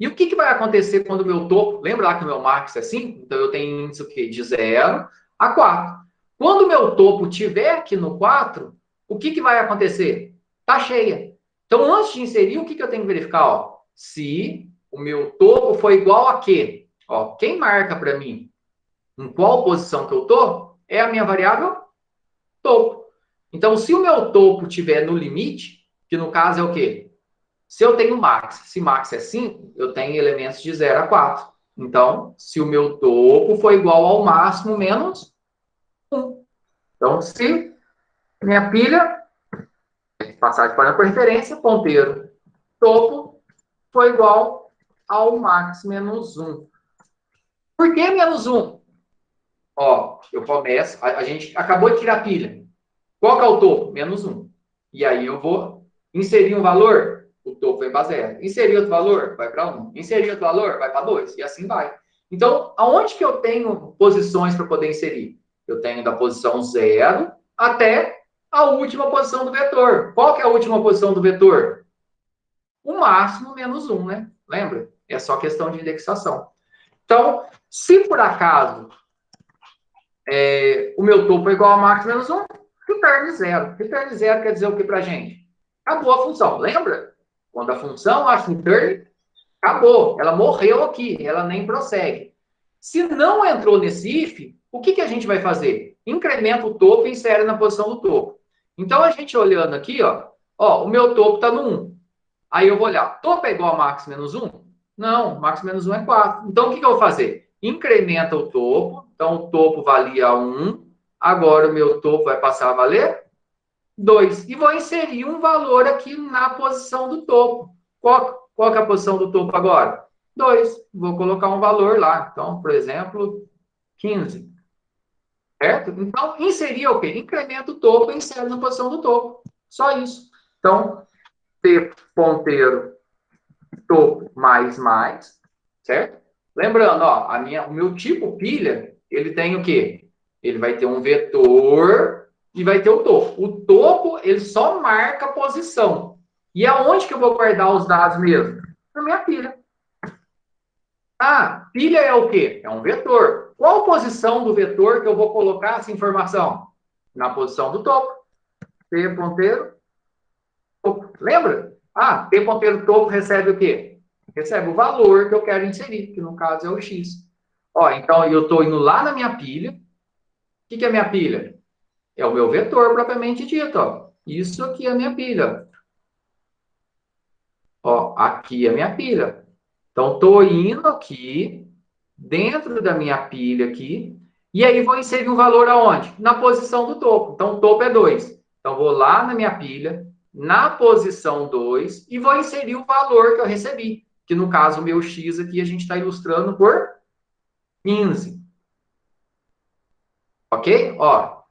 E o que vai acontecer quando o meu topo... Lembra lá que o meu max é 5? Então, eu tenho isso aqui de 0 a 4. Quando o meu topo estiver aqui no 4, o que vai acontecer? Está cheia. Então, antes de inserir, o que eu tenho que verificar? Ó, se o meu topo for igual a quê? Ó, quem marca para mim em qual posição que eu estou é a minha variável topo. Então, se o meu topo estiver no limite, que no caso é o quê? Se eu tenho max, se max é 5, eu tenho elementos de 0 a 4. Então, se o meu topo for igual ao máximo menos 1. Então, se minha pilha, passar de parâmetro por referência, ponteiro, topo, foi igual ao max menos 1. Por que menos 1? Ó, eu começo, a gente acabou de tirar a pilha. Qual que é o topo? -1. E aí eu vou inserir um valor, o topo vai para 0. Inserir outro valor, vai para 1. Inserir outro valor, vai para 2. E assim vai. Então, aonde que eu tenho posições para poder inserir? Eu tenho da posição 0 até a última posição do vetor. Qual que é a última posição do vetor? O máximo -1, né? Lembra? É só questão de indexação. Então, se por acaso o meu topo é igual a max -1, return 0. Return 0 quer dizer o que para a gente? Acabou a função. Lembra? Quando a função acha return, acabou. Ela morreu aqui. Ela nem prossegue. Se não entrou nesse if, o que a gente vai fazer? Incrementa o topo e insere na posição do topo. Então, a gente olhando aqui, ó, o meu topo está no 1. Aí eu vou olhar, topo é igual a max -1? Não, max -1 é 4. Então, o que eu vou fazer? Incrementa o topo. Então, o topo valia 1. Agora, o meu topo vai passar a valer 2. E vou inserir um valor aqui na posição do topo. Qual que é a posição do topo agora? 2. Vou colocar um valor lá. Então, por exemplo, 15. Certo? Então, inserir o quê? Incrementa o topo e insere na posição do topo. Só isso. Então, T ponteiro topo mais, certo? Lembrando, ó, o meu tipo pilha, ele tem o quê? Ele vai ter um vetor e vai ter o topo. O topo, ele só marca a posição. E aonde que eu vou guardar os dados mesmo? Na minha pilha. Ah, pilha é o quê? É um vetor. Qual posição do vetor que eu vou colocar essa informação? Na posição do topo. T ponteiro, topo. Lembra? Ah, T ponteiro topo recebe o quê? Recebe o valor que eu quero inserir, que no caso é o X. Ó, então eu estou indo lá na minha pilha. O que é a minha pilha? É o meu vetor propriamente dito, ó. Isso aqui é a minha pilha. Ó, aqui é a minha pilha. Então, estou indo aqui, dentro da minha pilha aqui, e aí vou inserir um valor aonde? Na posição do topo. Então, o topo é 2. Então, vou lá na minha pilha, na posição 2, e vou inserir o valor que eu recebi. Que no caso, o meu X aqui, a gente está ilustrando por 15. Ok? Ó,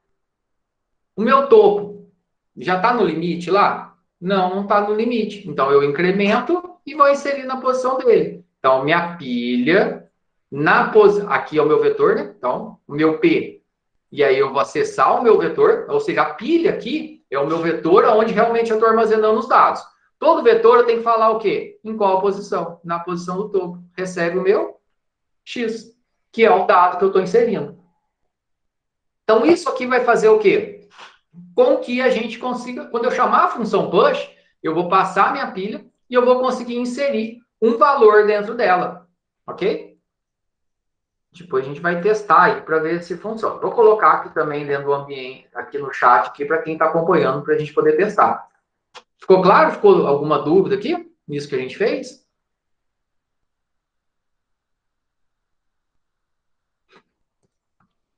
o meu topo já está no limite lá? Não, não está no limite. Então, eu incremento e vou inserir na posição dele. Então, minha pilha, aqui é o meu vetor, né? Então, o meu P. E aí eu vou acessar o meu vetor, ou seja, a pilha aqui é o meu vetor onde realmente eu estou armazenando os dados. Todo vetor eu tenho que falar o quê? Em qual posição? Na posição do topo. Recebe o meu X, que é o dado que eu estou inserindo. Então, isso aqui vai fazer o quê? Com que a gente consiga, quando eu chamar a função push, eu vou passar a minha pilha e eu vou conseguir inserir um valor dentro dela, ok? Depois a gente vai testar aí para ver se funciona. Vou colocar aqui também dentro do ambiente, aqui no chat, aqui para quem está acompanhando, para a gente poder testar. Ficou claro? Ficou alguma dúvida aqui nisso que a gente fez?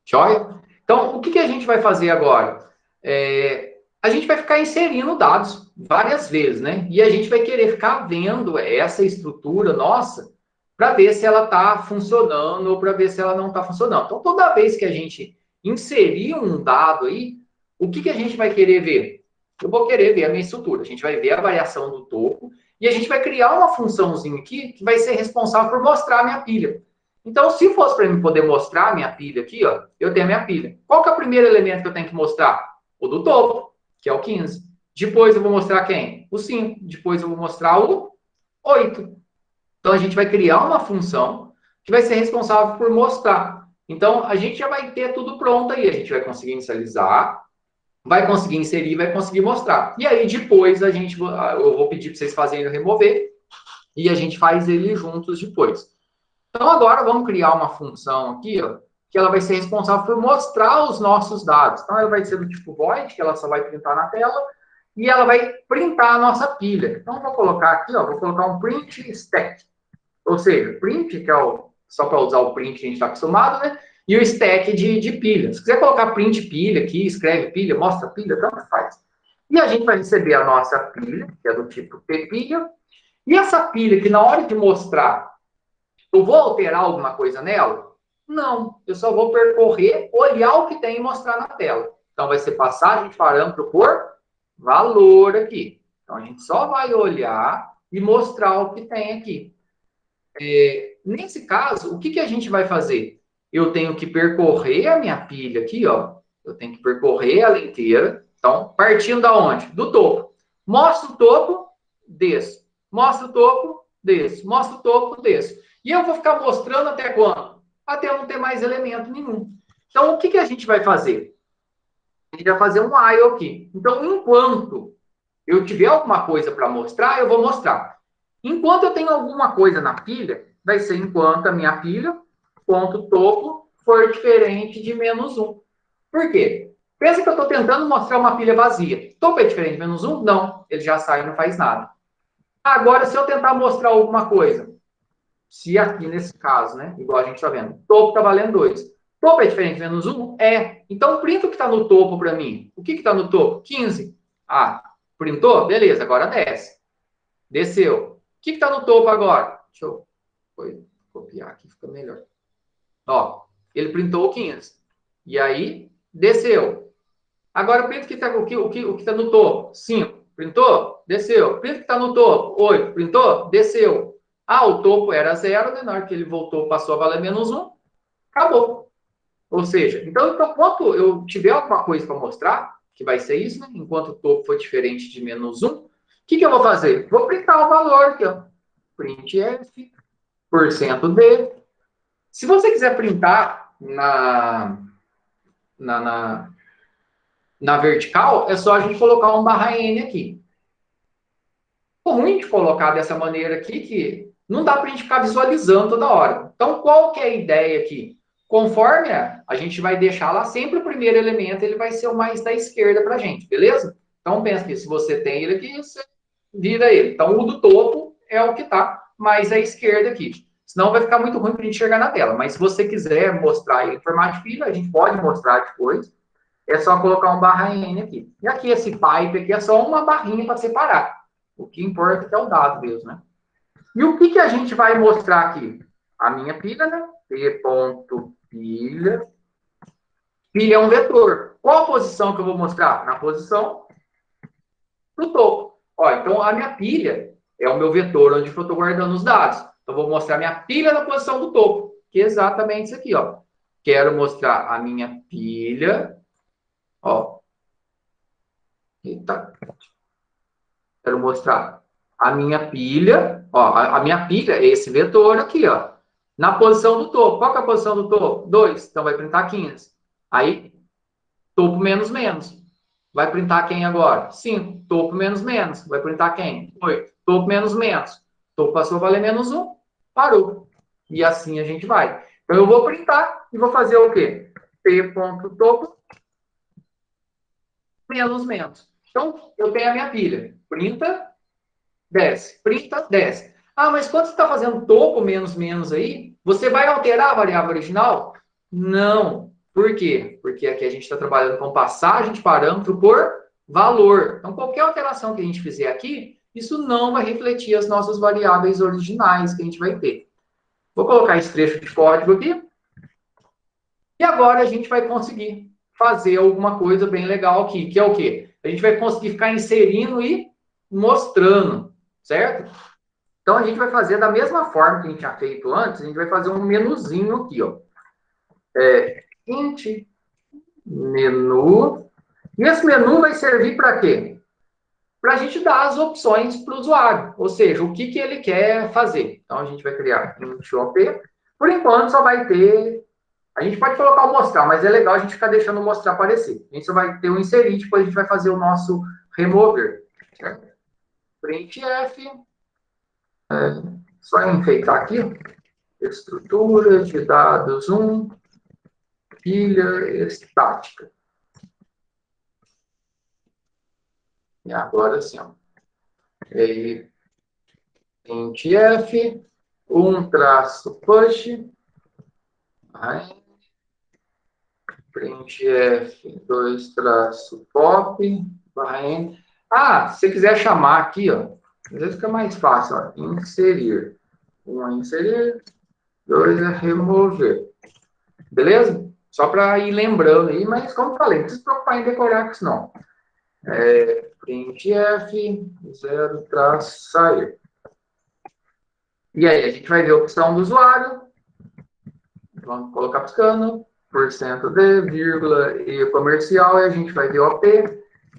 Joia? Então, o que a gente vai fazer agora? A gente vai ficar inserindo dados várias vezes, né? E a gente vai querer ficar vendo essa estrutura nossa para ver se ela está funcionando ou para ver se ela não está funcionando. Então, toda vez que a gente inserir um dado aí, o que a gente vai querer ver? Eu vou querer ver a minha estrutura. A gente vai ver a variação do topo e a gente vai criar uma funçãozinha aqui que vai ser responsável por mostrar a minha pilha. Então, se fosse para mim poder mostrar a minha pilha aqui, ó, eu tenho a minha pilha. Qual que é o primeiro elemento que eu tenho que mostrar? O do topo, que é o 15. Depois eu vou mostrar quem? O 5. Depois eu vou mostrar o 8. Então, a gente vai criar uma função que vai ser responsável por mostrar. Então, a gente já vai ter tudo pronto aí. A gente vai conseguir inicializar, vai conseguir inserir, vai conseguir mostrar. E aí, depois, eu vou pedir para vocês fazerem o remover e a gente faz ele juntos depois. Então, agora vamos criar uma função aqui, ó, que ela vai ser responsável por mostrar os nossos dados. Então, ela vai ser do tipo void, que ela só vai printar na tela, e ela vai printar a nossa pilha. Então, vou colocar aqui, ó, vou colocar um print stack. Ou seja, print, que é só para usar o print que a gente está acostumado, né? E o stack de pilha. Se quiser colocar print pilha aqui, escreve pilha, mostra pilha, tanto faz. E a gente vai receber a nossa pilha, que é do tipo ppilha. E essa pilha que na hora de mostrar eu vou alterar alguma coisa nela? Não, eu só vou percorrer, olhar o que tem e mostrar na tela. Então, vai ser passagem de parâmetro por valor aqui. Então, a gente só vai olhar e mostrar o que tem aqui. Nesse caso, o que a gente vai fazer? Eu tenho que percorrer a minha pilha aqui, ó. Eu tenho que percorrer ela inteira. Então, partindo da onde? Do topo. Mostra o topo, desço. Mostra o topo, desço. Mostra o topo, desço. E eu vou ficar mostrando até quando? Até eu não ter mais elemento nenhum. Então, o que a gente vai fazer? A gente vai fazer um while aqui. Então, enquanto eu tiver alguma coisa para mostrar, eu vou mostrar. Enquanto eu tenho alguma coisa na pilha, vai ser enquanto a minha pilha, ponto topo, for diferente de -1. Por quê? Pensa que eu estou tentando mostrar uma pilha vazia. Topo é diferente de -1? Não. Ele já sai e não faz nada. Agora, se eu tentar mostrar alguma coisa, se aqui nesse caso, né, igual a gente está vendo, topo está valendo 2. Topo é diferente de -1? É. Então, printa o que está no topo para mim. O que está no topo? 15. Ah, printou? Beleza, agora desce. Desceu. O que está no topo agora? Deixa eu copiar aqui, fica melhor. Ó, ele printou o 15. E aí, desceu. Agora, printa o que está no topo. 5. Printou? Desceu. Printa o que está no topo. 8. Printou? Desceu. Ah, o topo era 0, né? Na hora que ele voltou, passou a valer -1. Acabou. Ou seja, então, enquanto eu tiver alguma coisa para mostrar, que vai ser isso, né? Enquanto o topo for diferente de -1, o que eu vou fazer? Vou printar o valor aqui, ó. Printf, %d. Se você quiser printar na vertical, é só a gente colocar um /n aqui. O ruim de colocar dessa maneira aqui, que não dá para a gente ficar visualizando toda hora. Então, qual que é a ideia aqui? Conforme a gente vai deixar lá, sempre o primeiro elemento, ele vai ser o mais da esquerda para a gente, beleza? Então, pensa que se você tem ele aqui, você vira ele. Então, o do topo é o que está mais à esquerda aqui. Senão vai ficar muito ruim para a gente enxergar na tela. Mas se você quiser mostrar em formato de pilha, a gente pode mostrar depois. É só colocar um /n aqui. E aqui, esse pipe aqui é só uma barrinha para separar. O que importa é o dado mesmo, né? E o que a gente vai mostrar aqui? A minha pilha, né? P.pilha. Pilha é um vetor. Qual a posição que eu vou mostrar? Na posição do topo. Ó, então, a minha pilha é o meu vetor onde eu estou guardando os dados. Então, eu vou mostrar minha pilha na posição do topo, que é exatamente isso aqui, ó. Quero mostrar a minha pilha. Ó. Eita. Quero mostrar a minha pilha. Ó, a minha pilha é esse vetor aqui, ó. Na posição do topo. Qual que é a posição do topo? 2. Então, vai printar 15. Aí, topo menos menos. Vai printar quem agora? 5. Topo menos menos. Vai printar quem? 8. Topo menos menos. Topo passou a valer -1. Parou. E assim a gente vai. Então, eu vou printar e vou fazer o quê? P.topo menos menos. Então, eu tenho a minha pilha. Printa, desce. Printa, desce. Ah, mas quando você está fazendo topo menos menos aí, você vai alterar a variável original? Não. Por quê? Porque aqui a gente está trabalhando com passagem de parâmetro por valor. Então, qualquer alteração que a gente fizer aqui, isso não vai refletir as nossas variáveis originais que a gente vai ter. Vou colocar esse trecho de código aqui. E agora a gente vai conseguir fazer alguma coisa bem legal aqui, que é o quê? A gente vai conseguir ficar inserindo e mostrando, certo? Então, a gente vai fazer da mesma forma que a gente tinha feito antes, a gente vai fazer um menuzinho aqui, ó. Int menu. E esse menu vai servir para quê? Para a gente dar as opções para o usuário, ou seja, o que ele quer fazer. Então, a gente vai criar int op. Por enquanto, só vai ter... A gente pode colocar o mostrar, mas é legal a gente ficar deixando o mostrar aparecer. A gente só vai ter o inserir, depois a gente vai fazer o nosso remover. Certo? Printf. Só enfeitar aqui. Estrutura de dados 1. Pilha estática. E agora sim, ó. Printf, -push, printf, 2-pop, ah, se você quiser chamar aqui, ó, às vezes fica mais fácil, ó, inserir. 1 é inserir, 2 é remover. Beleza? Só para ir lembrando aí, mas como eu falei, não precisa se preocupar em decorar com isso não. Printf, 0-sair. E aí, a gente vai ver a opção do usuário. Vamos colocar piscando, %d, vírgula e comercial, e a gente vai ver OP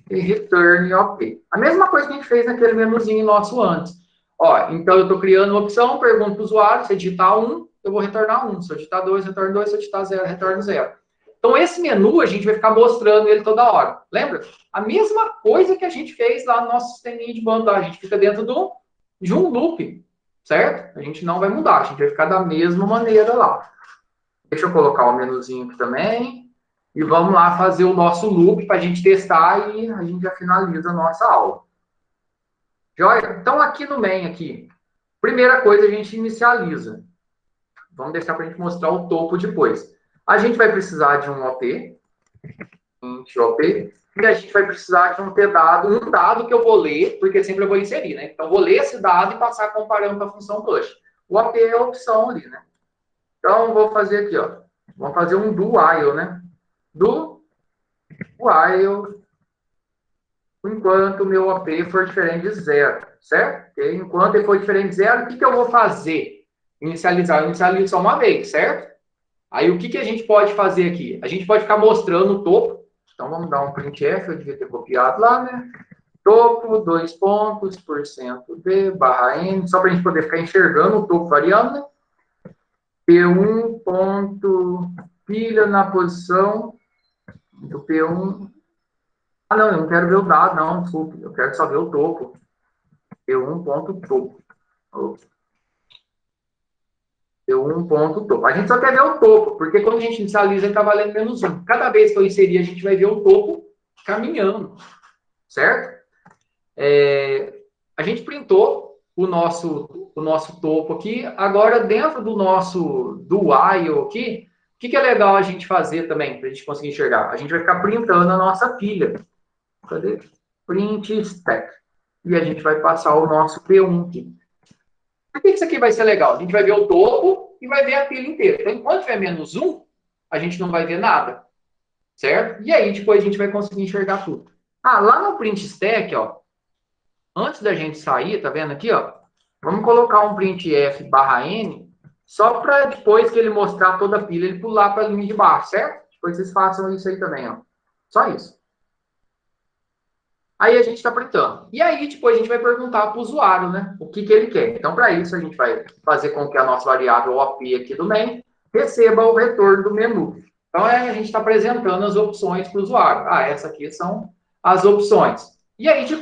e return OP. A mesma coisa que a gente fez naquele menuzinho nosso antes. Ó, então eu estou criando uma opção, pergunto para o usuário, se eu digitar 1, eu vou retornar 1. Se eu digitar 2, retorno 2. Se eu digitar 0, retorno 0. Então, esse menu, a gente vai ficar mostrando ele toda hora. Lembra? A mesma coisa que a gente fez lá no nosso sisteminha de bando. A gente fica dentro de um loop, certo? A gente não vai mudar, a gente vai ficar da mesma maneira lá. Deixa eu colocar o menuzinho aqui também. E vamos lá fazer o nosso loop para a gente testar e a gente já finaliza a nossa aula. Joia? Então, aqui no main, aqui, primeira coisa, a gente inicializa. Vamos deixar para a gente mostrar o topo depois. A gente vai precisar de um OP, e a gente vai precisar de um dado que eu vou ler, porque sempre eu vou inserir, né? Então, vou ler esse dado e passar comparando com a função push. O OP é a opção ali, né? Então, vou fazer aqui, ó. Vamos fazer um do while, né? Do while enquanto o meu OP for diferente de 0, certo? Porque enquanto ele for diferente de 0, o que eu vou fazer? Inicializar. Eu inicializo só uma vez, certo? Aí, o que a gente pode fazer aqui? A gente pode ficar mostrando o topo. Então, vamos dar um printf, eu devia ter copiado lá, né? Topo, 2 pontos, %d, barra n, só para a gente poder ficar enxergando o topo variando, né? P1 ponto pilha na posição do P1. Ah, não, eu não quero ver o dado, não, desculpe. Eu quero só ver o topo. P1 ponto topo. P1 ponto topo. A gente só quer ver o topo, porque quando a gente inicializa, ele está valendo -1. Cada vez que eu inserir, a gente vai ver o topo caminhando, certo? A gente printou o nosso topo aqui. Agora, dentro do while aqui, o que é legal a gente fazer também, para a gente conseguir enxergar? A gente vai ficar printando a nossa pilha. Cadê? Print stack. E a gente vai passar o nosso P1 aqui. Por que isso aqui vai ser legal? A gente vai ver o topo e vai ver a pilha inteira. Então, enquanto tiver -1, a gente não vai ver nada. Certo? E aí, depois a gente vai conseguir enxergar tudo. Ah, lá no print stack, ó, antes da gente sair, tá vendo aqui, ó? Vamos colocar um printf barra n, só para depois que ele mostrar toda a pilha, ele pular para a linha de baixo, certo? Depois vocês façam isso aí também, ó. Só isso. Aí a gente está printando. E aí, depois a gente vai perguntar para o usuário, né? O que ele quer. Então, para isso, a gente vai fazer com que a nossa variável OP aqui do main receba o retorno do menu. Então, a gente está apresentando as opções para o usuário. Ah, essas aqui são as opções. E aí, de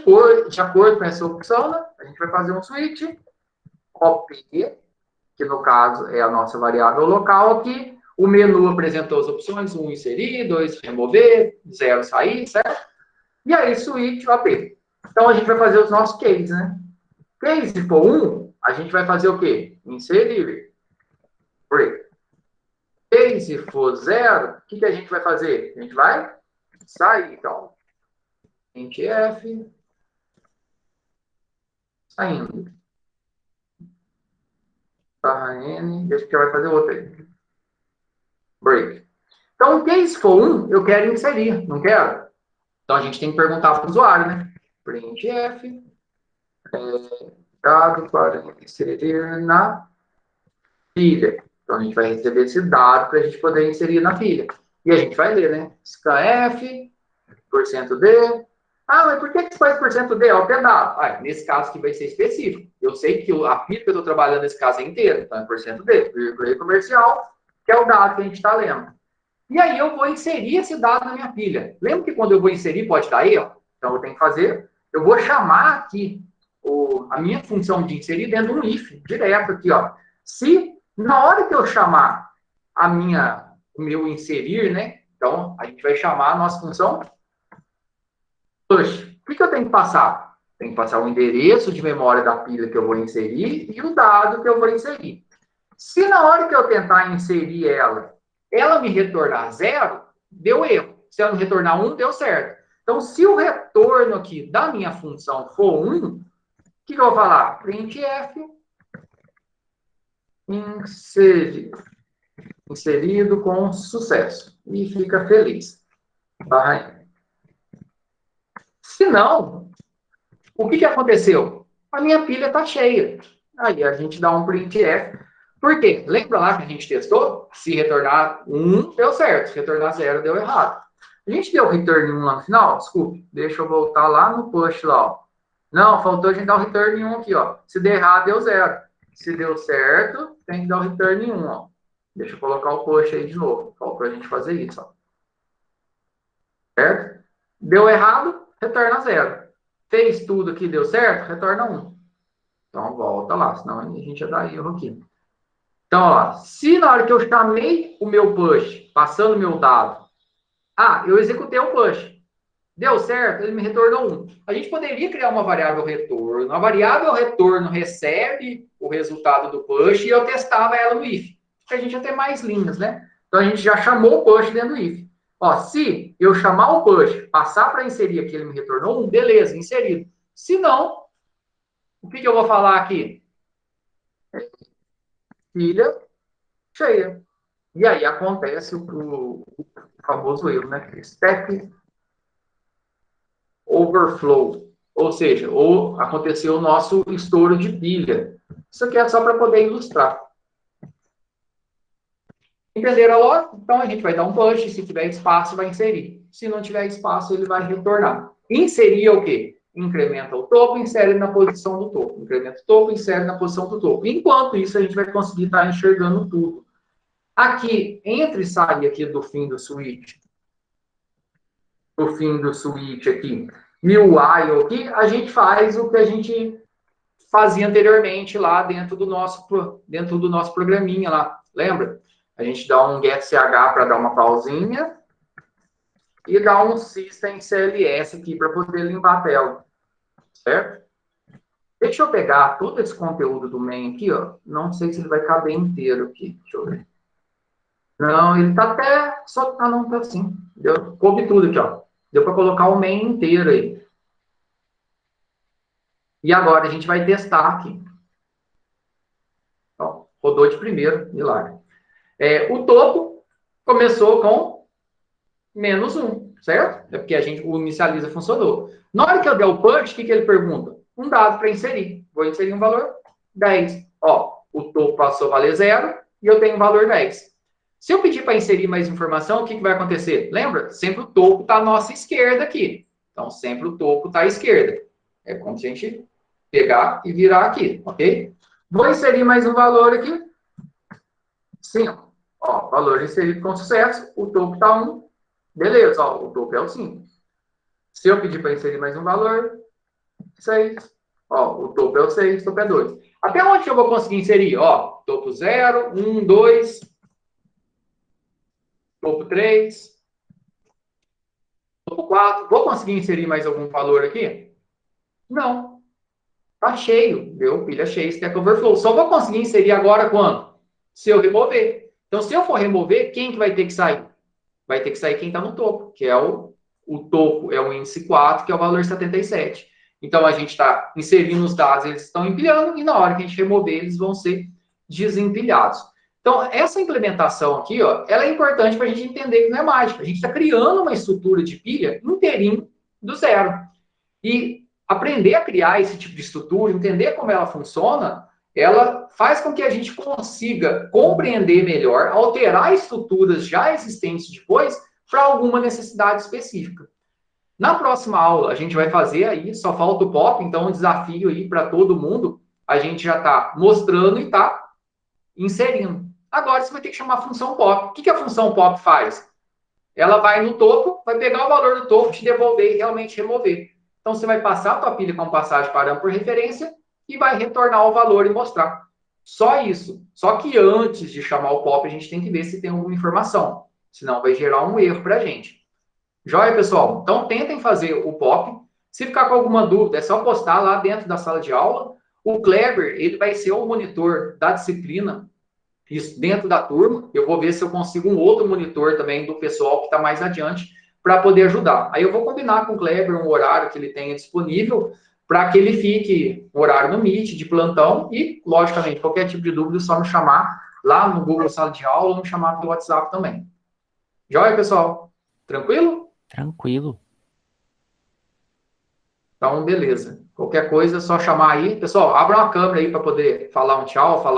acordo com essa opção, né, a gente vai fazer um switch OP, que no caso é a nossa variável local aqui. O menu apresentou as opções: 1 inserir, 2 remover, 0 sair, certo? E aí, switch OP. Então, a gente vai fazer os nossos cases, né? Case for 1, a gente vai fazer o quê? Inserir. Break. Case for 0, o que a gente vai fazer? A gente vai sair, então. Printf, saindo. Barra N, deixa que vai fazer outro aí. Break. Então, case for 1, eu quero inserir, não quero? Então, a gente tem que perguntar para o usuário, né? Printf, dado para inserir na pilha. Então, a gente vai receber esse dado para a gente poder inserir na pilha. E a gente vai ler, né? scanf, %d. Ah, mas por que você faz %d? É o que é dado. Ah, nesse caso aqui vai ser específico. Eu sei que a pilha que eu estou trabalhando nesse caso é inteira. Então, é %d, vírgula comercial, que é o dado que a gente está lendo. E aí eu vou inserir esse dado na minha pilha. Lembra que quando eu vou inserir pode dar erro? Então, eu tenho que fazer... Eu vou chamar aqui a minha função de inserir dentro de um if, direto aqui, ó. Se na hora que eu chamar o meu inserir, né? Então, a gente vai chamar a nossa função push. O que eu tenho que passar? Tem que passar o endereço de memória da pilha que eu vou inserir e o dado que eu vou inserir. Se na hora que eu tentar inserir ela me retornar 0, deu erro. Se ela me retornar 1, deu certo. Então, se o retorno aqui da minha função for 1, o que eu vou falar? Printf insere inserido com sucesso. E fica feliz. Barra N. Se não, o que aconteceu? A minha pilha está cheia. Aí a gente dá um printf. Por quê? Lembra lá que a gente testou? Se retornar 1, deu certo. Se retornar 0, deu errado. A gente deu return 1 lá no final? Desculpe, deixa eu voltar lá no push lá, ó. Não, faltou a gente dar o return 1 aqui, ó. Se der errado, deu 0. Se deu certo, tem que dar o return 1, ó. Deixa eu colocar o push aí de novo. Faltou a gente fazer isso, ó. Certo? Deu errado, retorna 0. Fez tudo aqui, deu certo, retorna 1. Então, volta lá, senão a gente ia dar erro aqui. Então, ó, se na hora que eu chamei o meu push, passando o meu dado, eu executei o push, deu certo, ele me retornou 1. A gente poderia criar uma variável retorno. A variável retorno recebe o resultado do push e eu testava ela no if. A gente ia ter mais linhas, né? Então, a gente já chamou o push dentro do if. Ó, se eu chamar o push, passar para inserir aqui, ele me retornou 1, beleza, inserido. Se não, o que eu vou falar aqui? Pilha cheia. E aí acontece o famoso erro, né? Stack overflow. Ou seja, aconteceu o nosso estouro de pilha. Isso aqui é só para poder ilustrar. Entenderam a lógica? Então a gente vai dar um push, se tiver espaço, vai inserir. Se não tiver espaço, ele vai retornar. Inserir é o quê? Incrementa o topo, insere na posição do topo. Incrementa o topo, insere na posição do topo. Enquanto isso, a gente vai conseguir estar enxergando tudo. Aqui, entre e sai aqui do fim do switch, aqui, e o while aqui, a gente faz o que a gente fazia anteriormente lá dentro do nosso programinha lá. Lembra? A gente dá um getch para dar uma pausinha e dá um system CLS aqui para poder limpar a tela. Certo? Deixa eu pegar todo esse conteúdo do main aqui, ó. Não sei se ele vai caber inteiro aqui. Deixa eu ver. Não, ele tá até... não, tá assim. Deu, coube tudo aqui, ó. Deu para colocar o main inteiro aí. E agora a gente vai testar aqui. Ó, rodou de primeiro, milagre. O topo começou com -1, certo? É porque o inicializa funcionou. Na hora que eu der o punch, o que ele pergunta? Um dado para inserir. Vou inserir um valor 10. Ó, o topo passou a valer 0 e eu tenho um valor 10. Se eu pedir para inserir mais informação, o que vai acontecer? Lembra? Sempre o topo está à nossa esquerda aqui. Então, sempre o topo está à esquerda. É como se a gente pegar e virar aqui, ok? Vou inserir mais um valor aqui. 5. Ó, valor inserido com sucesso. O topo está 1. Beleza, ó, o topo é o 5. Se eu pedir para inserir mais um valor, 6. Ó, o topo é o 6, o topo é 2. Até onde eu vou conseguir inserir? Ó, topo 0, 1, 2... Topo 3. Topo 4. Vou conseguir inserir mais algum valor aqui? Não. Tá cheio. Deu pilha cheia, Stack Overflow. Só vou conseguir inserir agora quando? Se eu remover. Então, se eu for remover, quem que vai ter que sair? Vai ter que sair quem está no topo, que é o topo, é o índice 4, que é o valor 77. Então, a gente está inserindo os dados, eles estão empilhando, e na hora que a gente remover, eles vão ser desempilhados. Então, essa implementação aqui, ó, ela é importante para a gente entender que não é mágica. A gente está criando uma estrutura de pilha inteirinho do zero. E aprender a criar esse tipo de estrutura, entender como ela funciona, ela faz com que a gente consiga compreender melhor, alterar estruturas já existentes depois para alguma necessidade específica. Na próxima aula, a gente vai fazer aí, só falta o POP, então um desafio aí para todo mundo, a gente já está mostrando e está inserindo. Agora você vai ter que chamar a função POP. O que a função POP faz? Ela vai no topo, vai pegar o valor do topo, te devolver e realmente remover. Então, você vai passar a tua pilha com passagem parâmetro por referência e vai retornar o valor e mostrar. Só isso. Só que antes de chamar o POP, a gente tem que ver se tem alguma informação. Senão, vai gerar um erro para a gente. Joia, pessoal? Então, tentem fazer o POP. Se ficar com alguma dúvida, é só postar lá dentro da sala de aula. O Kleber, ele vai ser o monitor da disciplina, isso dentro da turma. Eu vou ver se eu consigo um outro monitor também do pessoal que está mais adiante para poder ajudar. Aí eu vou combinar com o Kleber um horário que ele tenha disponível para que ele fique um horário no Meet, de plantão, e, logicamente, qualquer tipo de dúvida é só me chamar lá no Google Sala de Aula ou me chamar pelo WhatsApp também. Joia, pessoal? Tranquilo? Tranquilo. Então, beleza. Qualquer coisa é só chamar aí. Pessoal, abra uma câmera aí para poder falar um tchau, falar